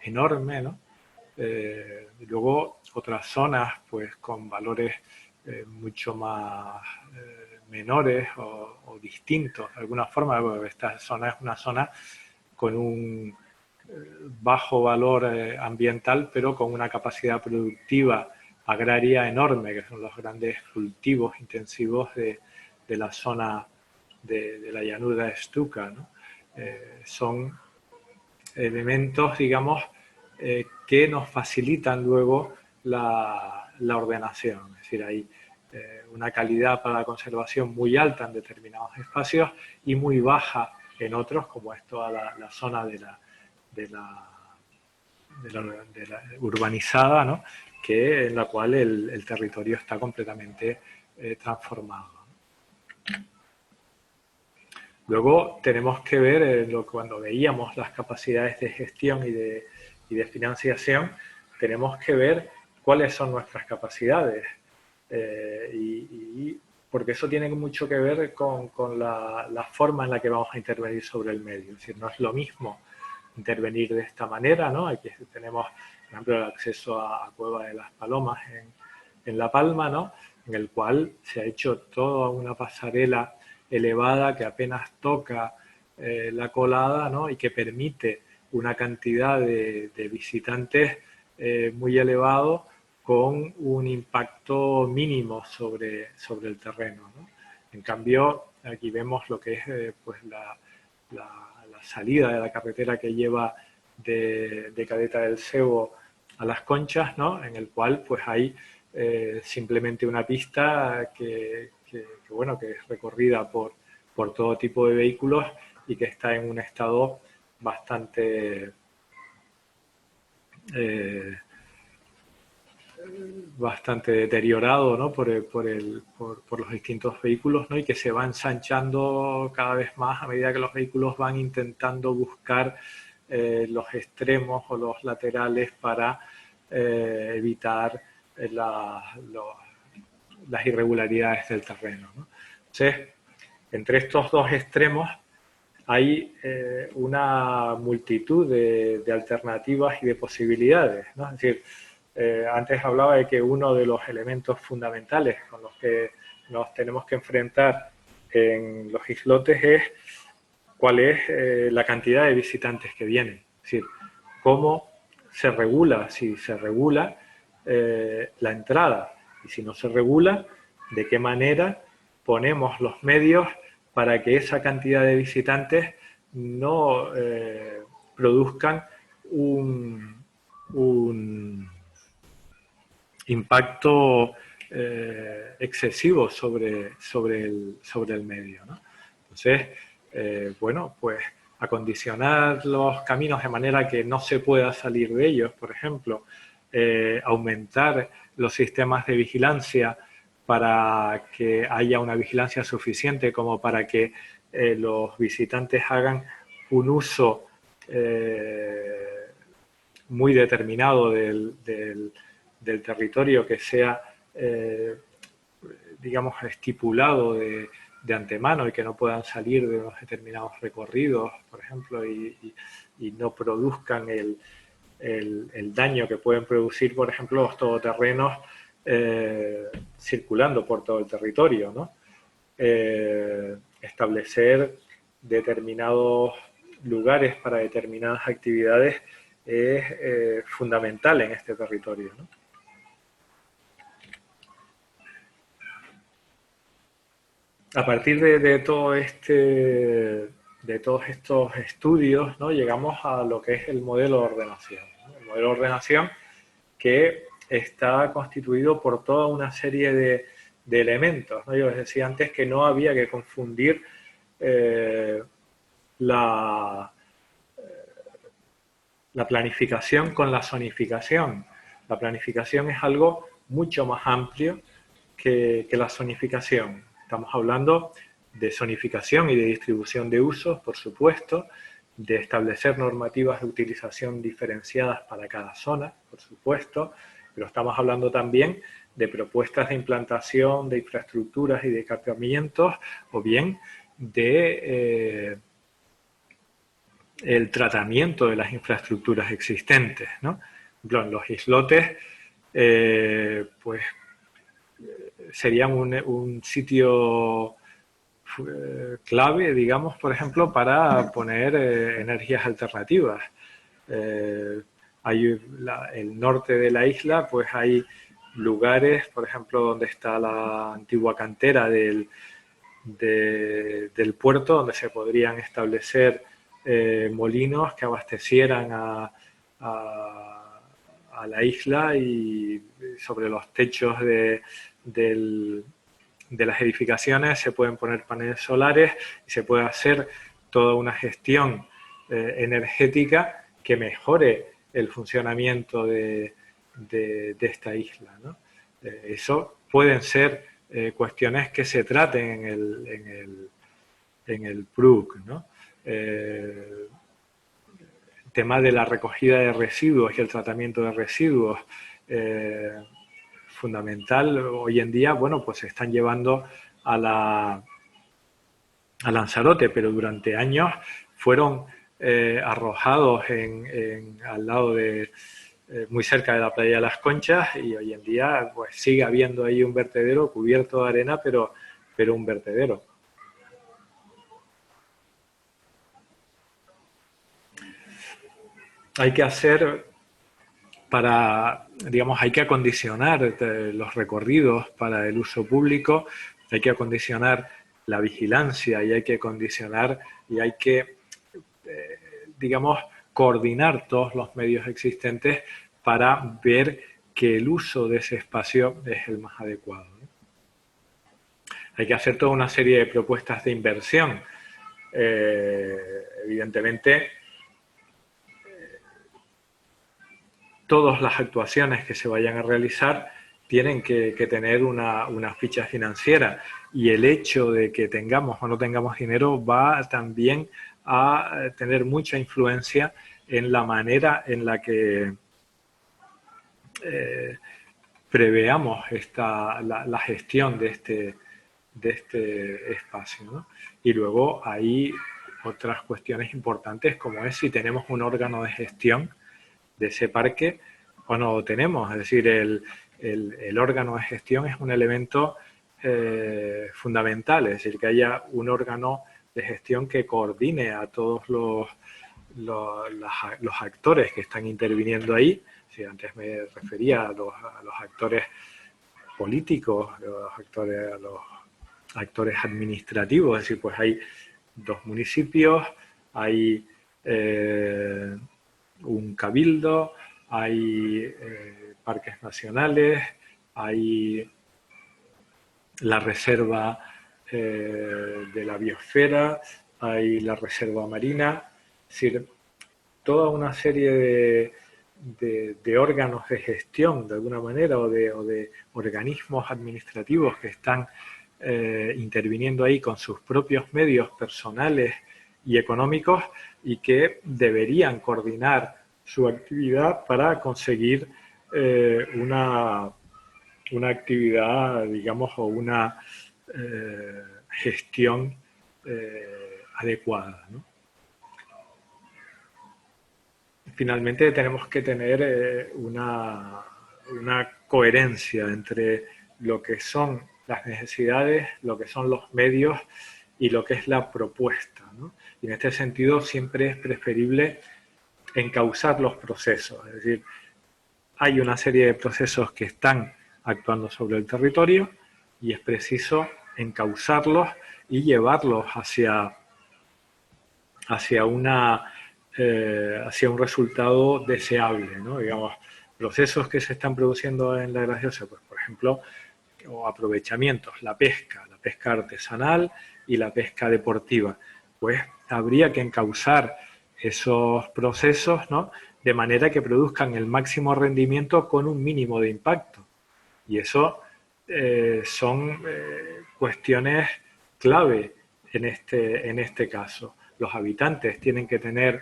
enorme, ¿no? Y luego otras zonas, pues, con valores mucho más menores o distintos, de alguna forma, porque esta zona es una zona con un bajo valor ambiental, pero con una capacidad productiva agraria enorme, que son los grandes cultivos intensivos de la zona de la llanura estuca, ¿no? Son elementos, digamos, que nos facilitan luego la ordenación. Es decir, hay una calidad para la conservación muy alta en determinados espacios y muy baja en otros, como es toda la zona de la urbanizada, ¿no? Que, en la cual el territorio está completamente transformado. Luego tenemos que ver, cuando veíamos las capacidades de gestión y de financiación, tenemos que ver cuáles son nuestras capacidades. Porque eso tiene mucho que ver con la forma en la que vamos a intervenir sobre el medio. Es decir, no es lo mismo intervenir de esta manera, ¿no? Aquí tenemos, por ejemplo, el acceso a Cueva de las Palomas en La Palma, ¿no? En el cual se ha hecho toda una pasarela elevada que apenas toca la colada, ¿no? Y que permite una cantidad de visitantes muy elevado con un impacto mínimo sobre el terreno, ¿no? En cambio, aquí vemos lo que es pues la salida de la carretera que lleva de Caleta del Cebo a Las Conchas, ¿no? En el cual pues hay simplemente una pista que es recorrida por todo tipo de vehículos y que está en un estado bastante deteriorado, ¿no? por los distintos vehículos, ¿no? Y que se va ensanchando cada vez más a medida que los vehículos van intentando buscar los extremos o los laterales para evitar las irregularidades del terreno, ¿no? Entonces, entre estos dos extremos hay una multitud de alternativas y de posibilidades, ¿no? Es decir, antes hablaba de que uno de los elementos fundamentales con los que nos tenemos que enfrentar en los islotes es cuál es la cantidad de visitantes que vienen. Es decir, cómo se regula, si se regula la entrada, y si no se regula, de qué manera ponemos los medios para que esa cantidad de visitantes no produzcan un impacto excesivo sobre el medio, ¿no? Entonces, bueno, pues acondicionar los caminos de manera que no se pueda salir de ellos, por ejemplo, aumentar los sistemas de vigilancia para que haya una vigilancia suficiente como para que los visitantes hagan un uso muy determinado del territorio que sea, digamos, estipulado de antemano y que no puedan salir de unos determinados recorridos, por ejemplo, y no produzcan el daño que pueden producir, por ejemplo, los todoterrenos circulando por todo el territorio, ¿no? Establecer determinados lugares para determinadas actividades es fundamental en este territorio, ¿no? A partir de todo de todos estos estudios, ¿no? Llegamos a lo que es el modelo de ordenación, ¿no? El modelo de ordenación que está constituido por toda una serie de elementos, ¿no? Yo les decía antes que no había que confundir la planificación con la zonificación. La planificación es algo mucho más amplio que la zonificación. Estamos hablando de zonificación y de distribución de usos, por supuesto, de establecer normativas de utilización diferenciadas para cada zona, por supuesto, pero estamos hablando también de propuestas de implantación de infraestructuras y de equipamientos, o bien de el tratamiento de las infraestructuras existentes, ¿no? Por ejemplo, en los islotes, pues serían un sitio clave, digamos, por ejemplo, para poner energías alternativas. Hay el norte de la isla, pues hay lugares, por ejemplo, donde está la antigua cantera del puerto, donde se podrían establecer molinos que abastecieran a la isla, y sobre los techos de las edificaciones se pueden poner paneles solares y se puede hacer toda una gestión energética que mejore el funcionamiento de esta isla, ¿no? Eso pueden ser cuestiones que se traten en el PRUC, ¿no? El tema de la recogida de residuos y el tratamiento de residuos, fundamental hoy en día. Bueno, pues se están llevando a Lanzarote, pero durante años fueron arrojados al lado muy cerca de la playa de las Conchas, y hoy en día pues sigue habiendo ahí un vertedero cubierto de arena, pero un vertedero. Hay que hacer hay que acondicionar los recorridos para el uso público, hay que acondicionar la vigilancia y hay que acondicionar y hay que, digamos, coordinar todos los medios existentes para ver que el uso de ese espacio es el más adecuado, ¿no? Hay que hacer toda una serie de propuestas de inversión. Evidentemente, todas las actuaciones que se vayan a realizar tienen que tener una ficha financiera, y el hecho de que tengamos o no tengamos dinero va también a tener mucha influencia en la manera en la que preveamos la gestión de este espacio, ¿no? Y luego hay otras cuestiones importantes, como es si tenemos un órgano de gestión de ese parque o no lo tenemos. Es decir, el órgano de gestión es un elemento fundamental, es decir, que haya un órgano de gestión que coordine a todos los actores que están interviniendo ahí. Si antes me refería a los actores políticos, a los actores administrativos, es decir, pues hay 2 municipios, hay un cabildo, hay parques nacionales, hay la reserva de la biosfera, hay la reserva marina, es decir, toda una serie de órganos de gestión, de alguna manera, o de organismos administrativos que están interviniendo ahí con sus propios medios personales y económicos y que deberían coordinar su actividad para conseguir una actividad, digamos, o una gestión adecuada, ¿no? Finalmente tenemos que tener una coherencia entre lo que son las necesidades, lo que son los medios y lo que es la propuesta, ¿no? Y en este sentido siempre es preferible encauzar los procesos, es decir, hay una serie de procesos que están actuando sobre el territorio y es preciso encauzarlos y llevarlos hacia hacia un resultado deseable, ¿no? Digamos, procesos que se están produciendo en la Graciosa, pues por ejemplo, o aprovechamientos, la pesca artesanal y la pesca deportiva, pues habría que encauzar esos procesos, ¿no?, de manera que produzcan el máximo rendimiento con un mínimo de impacto. Y eso son cuestiones clave en este caso. Los habitantes tienen que tener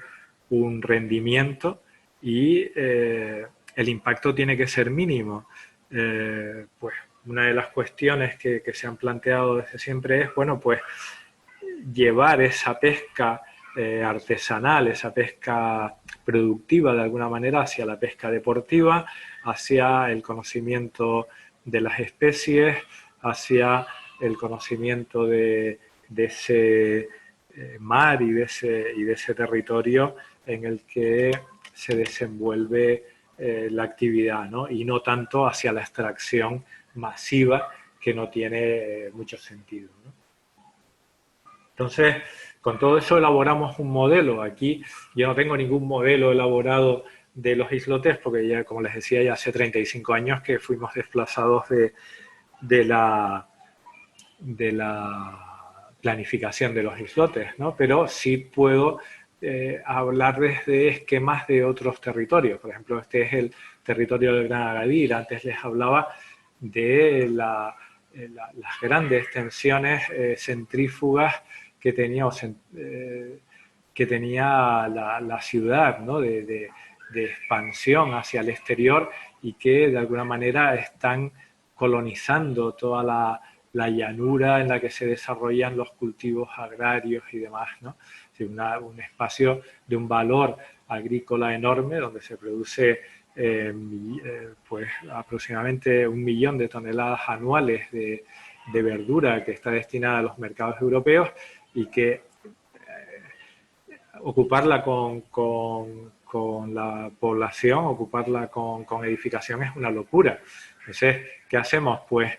un rendimiento y el impacto tiene que ser mínimo. Pues una de las cuestiones que se han planteado desde siempre es, bueno, pues llevar esa pesca artesanal, esa pesca productiva de alguna manera hacia la pesca deportiva, hacia el conocimiento de las especies, hacia el conocimiento de ese mar y de ese territorio en el que se desenvuelve la actividad, ¿no? Y no tanto hacia la extracción masiva que no tiene mucho sentido, ¿no? Entonces, con todo eso elaboramos un modelo. Aquí yo no tengo ningún modelo elaborado de los islotes porque ya, como les decía, ya hace 35 años que fuimos desplazados de la planificación de los islotes, ¿no? Pero sí puedo hablarles de esquemas de otros territorios. Por ejemplo, este es el territorio del Gran Agadir. Antes les hablaba de las grandes tensiones centrífugas que tenía, que tenía la ciudad, ¿no?, de expansión hacia el exterior y que de alguna manera están colonizando toda la llanura en la que se desarrollan los cultivos agrarios y demás, ¿no? Es decir, un espacio de un valor agrícola enorme donde se produce pues aproximadamente 1 millón de toneladas anuales de verdura que está destinada a los mercados europeos y que ocuparla con la población, ocuparla con edificación es una locura. Entonces, ¿qué hacemos? Pues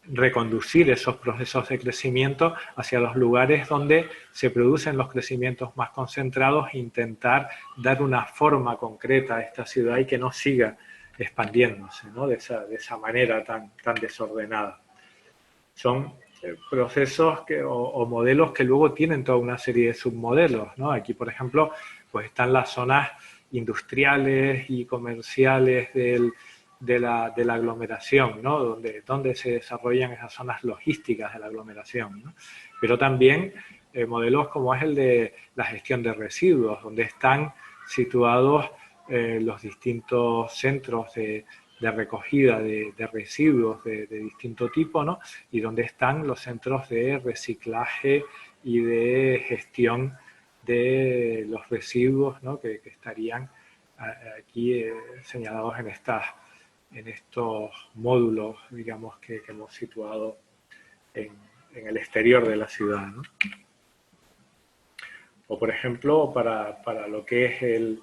reconducir esos procesos de crecimiento hacia los lugares donde se producen los crecimientos más concentrados e intentar dar una forma concreta a esta ciudad y que no siga expandiéndose, ¿no?, de esa manera tan desordenada. Son procesos o modelos que luego tienen toda una serie de submodelos, ¿no? Aquí, por ejemplo, pues están las zonas industriales y comerciales de la aglomeración, ¿no?, donde se desarrollan esas zonas logísticas de la aglomeración, ¿no? Pero también modelos como es el de la gestión de residuos, donde están situados los distintos centros de recogida de residuos de distinto tipo, ¿no?, y donde están los centros de reciclaje y de gestión de los residuos, ¿no?, que estarían aquí señalados en estos módulos, digamos, que hemos situado en el exterior de la ciudad, ¿no? O, por ejemplo, para lo que es el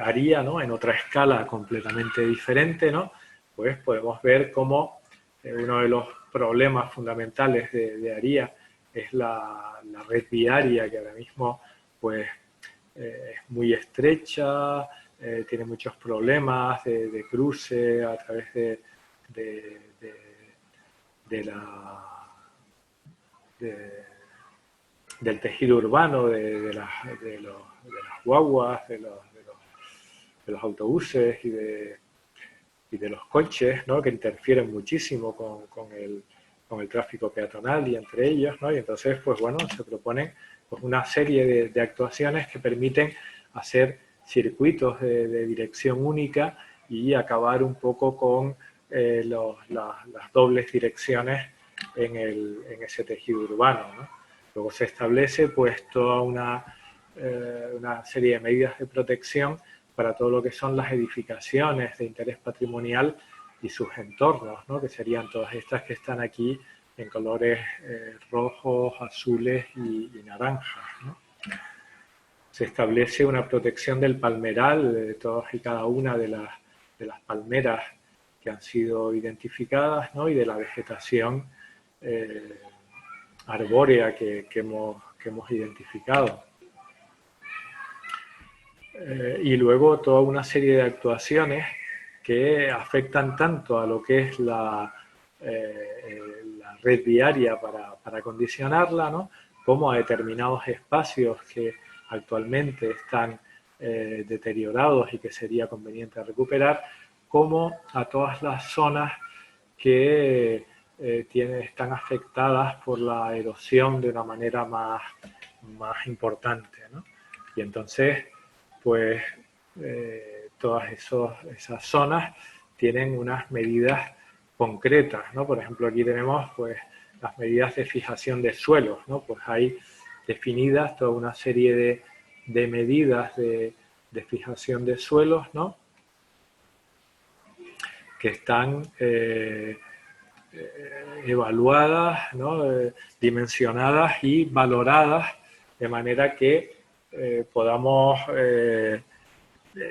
Aria, ¿no?, en otra escala completamente diferente, ¿no?, pues podemos ver cómo uno de los problemas fundamentales de Aria es la red viaria, que ahora mismo pues es muy estrecha, tiene muchos problemas de cruce a través de, de la, del tejido urbano, de las guaguas, de los autobuses y de los coches, ¿no? Que interfieren muchísimo con el tráfico peatonal y entre ellos, ¿no? Y entonces, pues bueno, se proponen pues, una serie de actuaciones que permiten hacer circuitos de dirección única y acabar un poco con las dobles direcciones en ese tejido urbano, ¿no? Luego se establece pues toda una serie de medidas de protección para todo lo que son las edificaciones de interés patrimonial y sus entornos, ¿no? Que serían todas estas que están aquí en colores rojos, azules y naranjas, ¿no? Se establece una protección del palmeral, de todas y cada una de las palmeras que han sido identificadas, ¿no? Y de la vegetación arbórea que hemos identificado. Y luego toda una serie de actuaciones que afectan tanto a lo que es la red viaria para acondicionarla, ¿no? Como a determinados espacios que actualmente están deteriorados y que sería conveniente recuperar, como a todas las zonas que están afectadas por la erosión de una manera más importante, ¿no? Y entonces, pues, todas esas zonas tienen unas medidas concretas, ¿no? Por ejemplo, aquí tenemos, pues, las medidas de fijación de suelos, ¿no? Pues hay definidas toda una serie de medidas de fijación de suelos, ¿no? Que están evaluadas, ¿no? Dimensionadas y valoradas de manera que podamos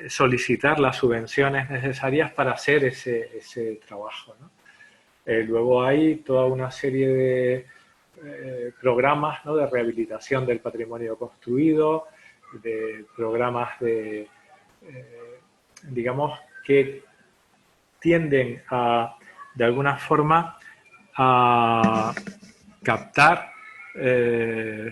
solicitar las subvenciones necesarias para hacer ese trabajo, ¿no? Luego hay toda una serie de programas, ¿no? De rehabilitación del patrimonio construido, de programas digamos, que tienden a, de alguna forma, a captar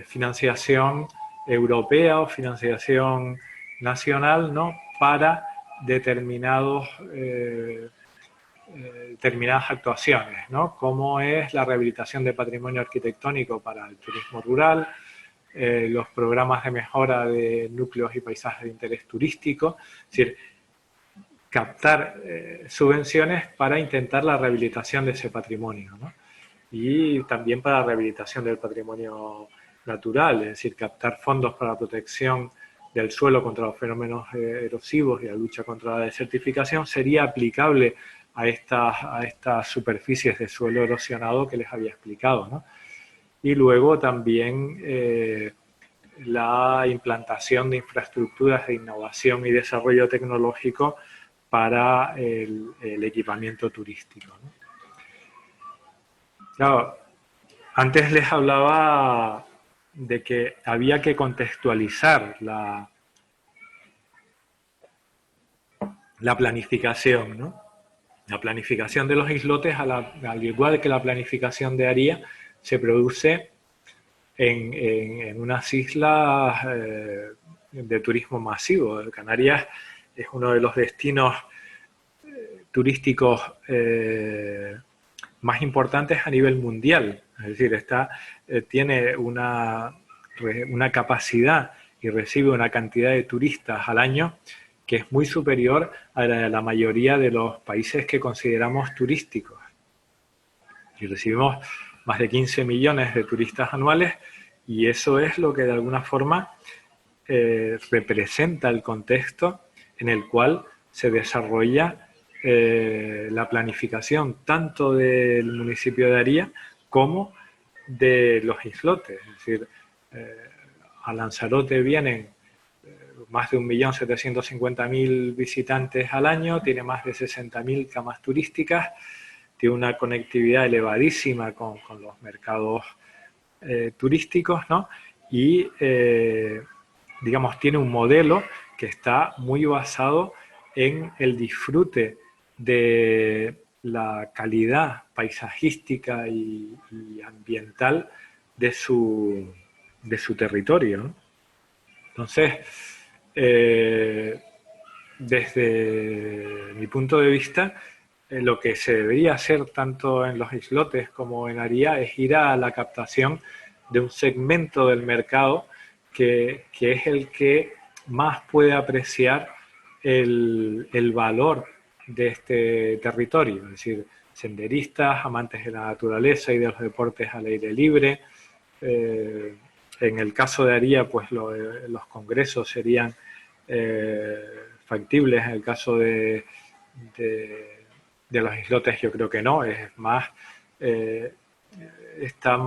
financiación europea o financiación nacional, ¿no? Para determinadas actuaciones, ¿no? Como es la rehabilitación de patrimonio arquitectónico para el turismo rural, los programas de mejora de núcleos y paisajes de interés turístico, es decir, captar subvenciones para intentar la rehabilitación de ese patrimonio, ¿no? Y también para la rehabilitación del patrimonio natural, es decir, captar fondos para la protección del suelo contra los fenómenos erosivos y la lucha contra la desertificación sería aplicable a estas superficies de suelo erosionado que les había explicado, ¿no? Y luego también la implantación de infraestructuras de innovación y desarrollo tecnológico para el equipamiento turístico, ¿no? Claro, antes les hablaba de que había que contextualizar la planificación, ¿no? La planificación de los islotes, al igual que la planificación de ARIA, se produce en unas islas de turismo masivo. Canarias es uno de los destinos turísticos más importantes a nivel mundial. Es decir, tiene una capacidad y recibe una cantidad de turistas al año que es muy superior a la mayoría de los países que consideramos turísticos. Y recibimos más de 15 millones de turistas anuales y eso es lo que de alguna forma representa el contexto en el cual se desarrolla la planificación tanto del municipio de Aría como de los islotes. Es decir, a Lanzarote vienen más de 1.750.000 visitantes al año, tiene más de 60.000 camas turísticas, tiene una conectividad elevadísima con los mercados turísticos, ¿no? Y digamos, tiene un modelo que está muy basado en el disfrute de la calidad paisajística y ambiental de su territorio, ¿no? Entonces, eh, desde mi punto de vista, lo que se debería hacer tanto en los islotes como en Aría es ir a la captación de un segmento del mercado que es el que más puede apreciar el valor de este territorio, es decir, senderistas, amantes de la naturaleza y de los deportes al aire libre. Eh, en el caso de Aría, pues los congresos serían eh, factibles. En el caso de los islotes yo creo que no, es más, eh, estaría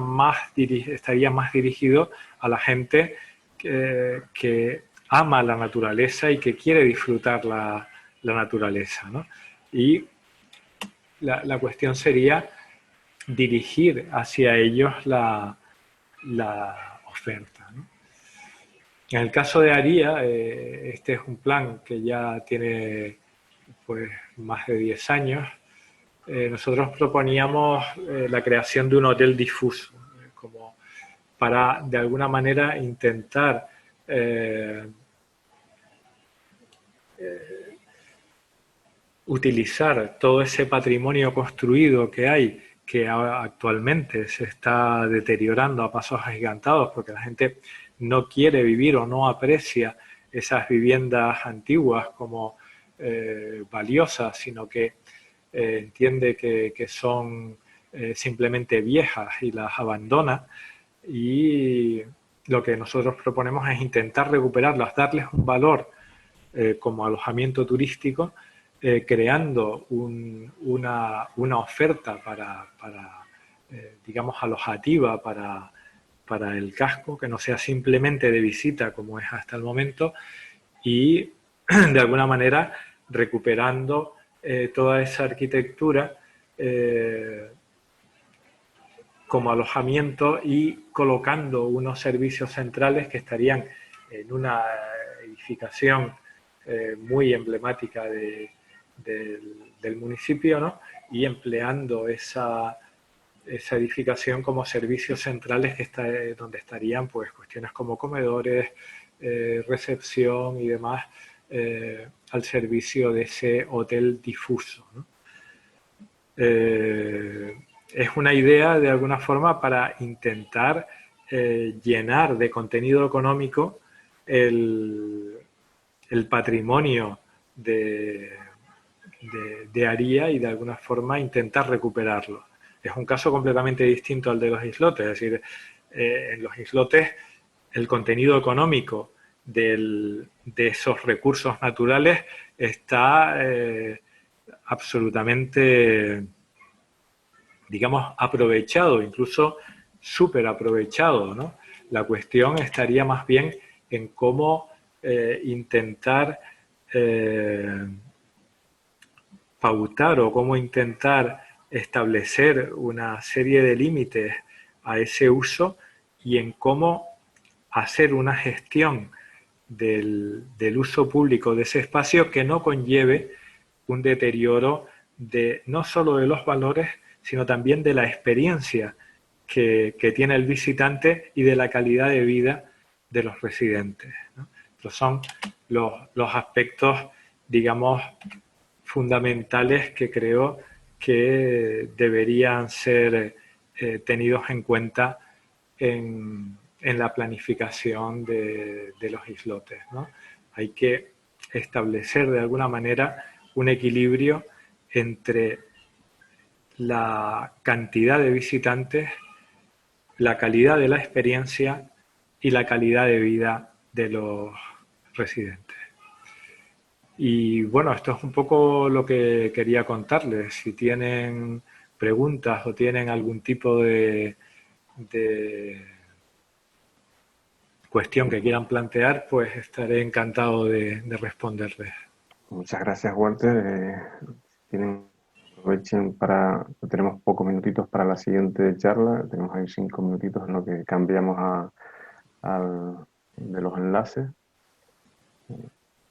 más dirigido a la gente que ama la naturaleza y que quiere disfrutar la naturaleza, ¿no? Y la cuestión sería dirigir hacia ellos la oferta, ¿no? En el caso de Aría, este es un plan que ya tiene pues más de 10 años. Nosotros proponíamos la creación de un hotel difuso, como para de alguna manera intentar utilizar todo ese patrimonio construido que hay, que actualmente se está deteriorando a pasos agigantados porque la gente no quiere vivir o no aprecia esas viviendas antiguas como valiosas, sino que entiende que son simplemente viejas y las abandona. Y lo que nosotros proponemos es intentar recuperarlas, darles un valor como alojamiento turístico, creando una oferta digamos, alojativa para el casco, que no sea simplemente de visita como es hasta el momento, y de alguna manera recuperando toda esa arquitectura como alojamiento y colocando unos servicios centrales que estarían en una edificación muy emblemática del municipio, ¿no? Y empleando esa edificación como servicios centrales donde estarían pues cuestiones como comedores, recepción y demás al servicio de ese hotel difuso, ¿no? Es una idea de alguna forma para intentar llenar de contenido económico el, el patrimonio de, de Aría y de alguna forma intentar recuperarlo. Es un caso completamente distinto al de los islotes, es decir, en los islotes el contenido económico de esos recursos naturales está absolutamente, digamos, aprovechado, incluso súper aprovechado, ¿no? La cuestión estaría más bien en cómo intentar pautar o cómo intentar establecer una serie de límites a ese uso y en cómo hacer una gestión del uso público de ese espacio que no conlleve un deterioro no solo de los valores, sino también de la experiencia que tiene el visitante y de la calidad de vida de los residentes, ¿no? Estos son los aspectos, digamos, fundamentales que creo que deberían ser tenidos en cuenta en la planificación de los islotes, ¿no? Hay que establecer de alguna manera un equilibrio entre la cantidad de visitantes, la calidad de la experiencia y la calidad de vida de los residentes. Y bueno, esto es un poco lo que quería contarles. Si tienen preguntas o tienen algún tipo de cuestión que quieran plantear, pues estaré encantado de responderles. Muchas gracias, Walter. Tienen, aprovechen tenemos pocos minutitos para la siguiente charla. Tenemos ahí 5 minutitos en lo que cambiamos de los enlaces.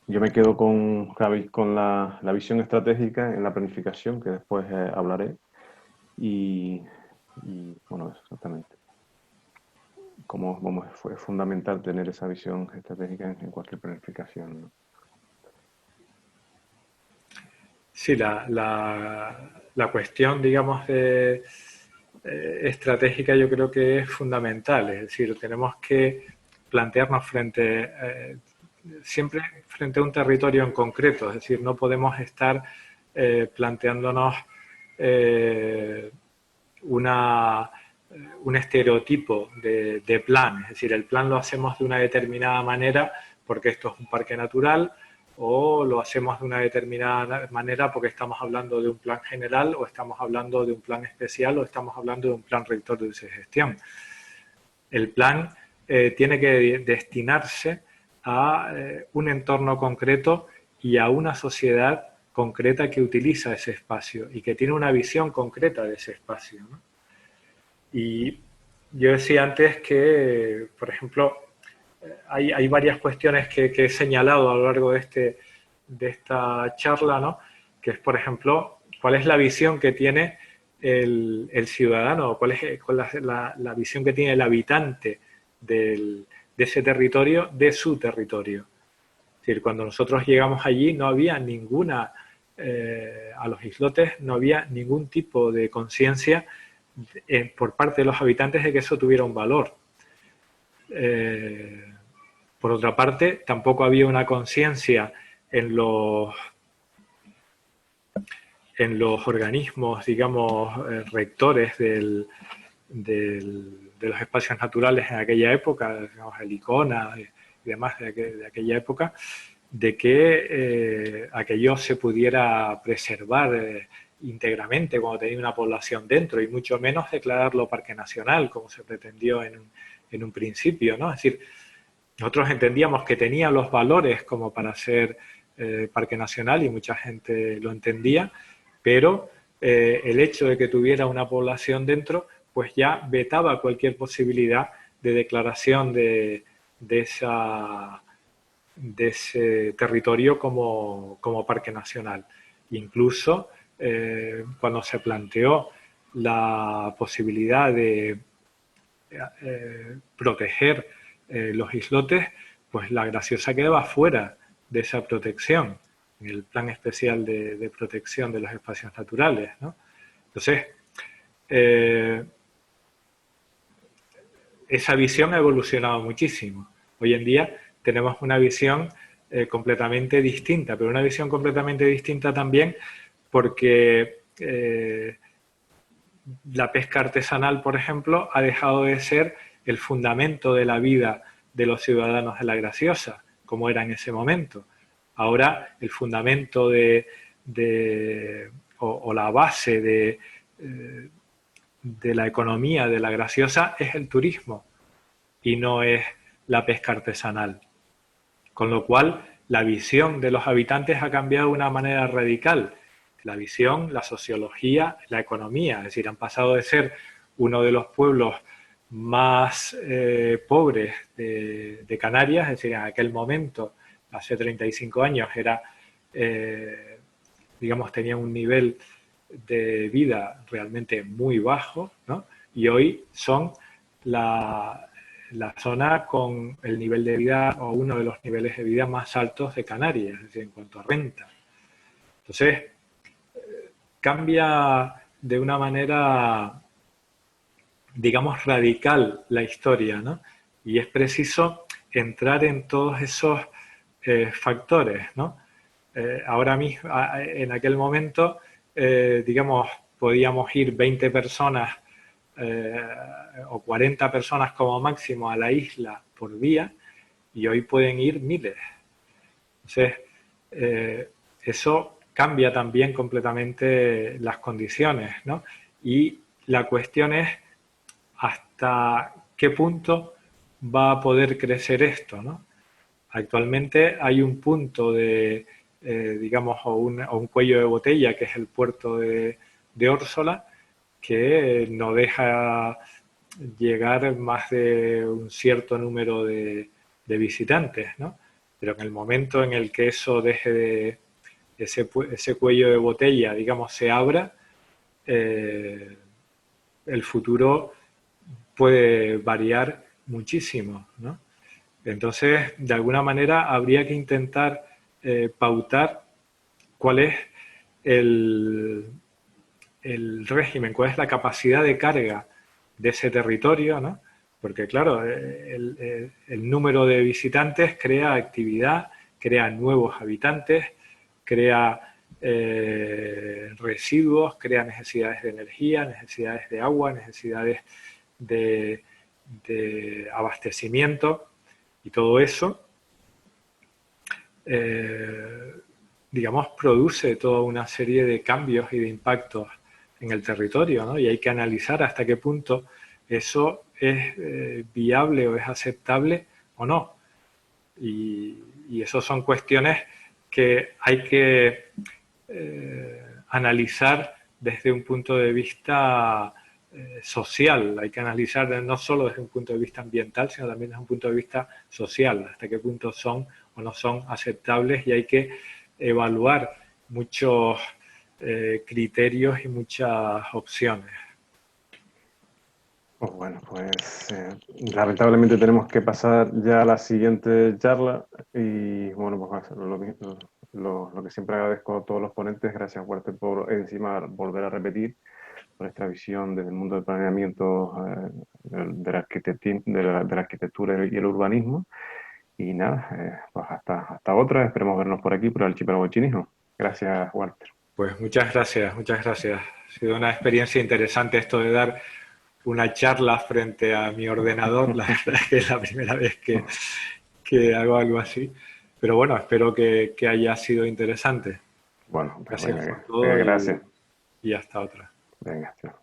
Yo me quedo con la visión estratégica en la planificación, que después hablaré, y, bueno, eso exactamente. Como fue fundamental tener esa visión estratégica en cualquier planificación, ¿no? Sí, la cuestión, digamos, de, estratégica yo creo que es fundamental. Es decir, tenemos que plantearnos siempre frente a un territorio en concreto. Es decir, no podemos estar planteándonos eh, una, un estereotipo de plan. Es decir, el plan lo hacemos de una determinada manera porque esto es un parque natural, o lo hacemos de una determinada manera porque estamos hablando de un plan general, o estamos hablando de un plan especial, o estamos hablando de un plan rector de uso y gestión. El plan tiene que destinarse a un entorno concreto y a una sociedad concreta que utiliza ese espacio y que tiene una visión concreta de ese espacio, ¿no? Y yo decía antes que, por ejemplo, hay varias cuestiones que he señalado a lo largo de esta charla, ¿no? Que es, por ejemplo, cuál es la visión que tiene el ciudadano, cuál es la visión que tiene el habitante de ese territorio, de su territorio. Es decir, cuando nosotros llegamos allí no había a los islotes no había ningún tipo de conciencia por parte de los habitantes de que eso tuviera un valor. Eh, por otra parte, tampoco había una conciencia en en los organismos, digamos, rectores de los espacios naturales en aquella época, digamos, el ICONA y demás de aquella época, de que aquello se pudiera preservar íntegramente cuando tenía una población dentro, y mucho menos declararlo parque nacional, como se pretendió en un principio, ¿no? Es decir, nosotros entendíamos que tenía los valores como para ser parque nacional y mucha gente lo entendía, pero el hecho de que tuviera una población dentro, pues ya vetaba cualquier posibilidad de declaración de ese territorio como parque nacional. Incluso cuando se planteó la posibilidad de proteger los islotes, pues la Graciosa quedaba fuera de esa protección, en el plan especial de protección de los espacios naturales, ¿no? Entonces, eh, esa visión ha evolucionado muchísimo. Hoy en día tenemos una visión completamente distinta, pero una visión completamente distinta también porque la pesca artesanal, por ejemplo, ha dejado de ser el fundamento de la vida de los ciudadanos de la Graciosa, como era en ese momento. Ahora el fundamento o la base de la economía de la Graciosa es el turismo y no es la pesca artesanal. Con lo cual, la visión de los habitantes ha cambiado de una manera radical. La visión, la sociología, la economía. Es decir, han pasado de ser uno de los pueblos más pobres de Canarias, es decir, en aquel momento, hace 35 años, digamos, tenía un nivel de vida realmente muy bajo, ¿no? Y hoy son la zona con el nivel de vida o uno de los niveles de vida más altos de Canarias, es decir, en cuanto a renta. Entonces, cambia de una manera, digamos, radical la historia, ¿no? Y es preciso entrar en todos esos factores, ¿no? Ahora mismo, en aquel momento, digamos, podíamos ir 20 personas eh, o 40 personas como máximo a la isla por día, y hoy pueden ir miles. Entonces, eso cambia también completamente las condiciones, ¿no? Y la cuestión es hasta qué punto va a poder crecer esto, ¿no? Actualmente hay un punto digamos, o un cuello de botella, que es el puerto de Órsola, que no deja llegar más de un cierto número de visitantes, ¿no? pero en el momento en el que eso deje de, ese cuello de botella, digamos, se abra, el futuro puede variar muchísimo, ¿no? Entonces, de alguna manera, habría que intentar pautar cuál es el, el régimen, cuál es la capacidad de carga de ese territorio, ¿no? Porque claro, el número de visitantes crea actividad, crea nuevos habitantes, crea residuos, crea necesidades de energía, necesidades de agua, necesidades de, de abastecimiento, y todo eso, digamos, produce toda una serie de cambios y de impactos en el territorio, ¿no? Y hay que analizar hasta qué punto eso es viable o es aceptable o no. Y eso son cuestiones que hay que analizar desde un punto de vista social. Hay que analizar no solo desde un punto de vista ambiental, sino también desde un punto de vista social, hasta qué punto son o no son aceptables, y hay que evaluar muchos criterios y muchas opciones. Pues bueno, pues lamentablemente tenemos que pasar ya a la siguiente charla y bueno, pues va a ser lo que siempre agradezco a todos los ponentes. Gracias, Walter, por encima volver a repetir nuestra visión desde el mundo del planeamiento, de la arquitectura y el urbanismo. Y nada, pues hasta otra. Esperemos vernos por aquí, por el archipiélago chinijo. Gracias, Walter. Pues muchas gracias, muchas gracias. Ha sido una experiencia interesante esto de dar una charla frente a mi ordenador. La verdad es que es la primera vez que hago algo así. Pero bueno, espero que haya sido interesante. Bueno, pues Gracias venga, por venga, todo gracias. y hasta otra. Venga, chao.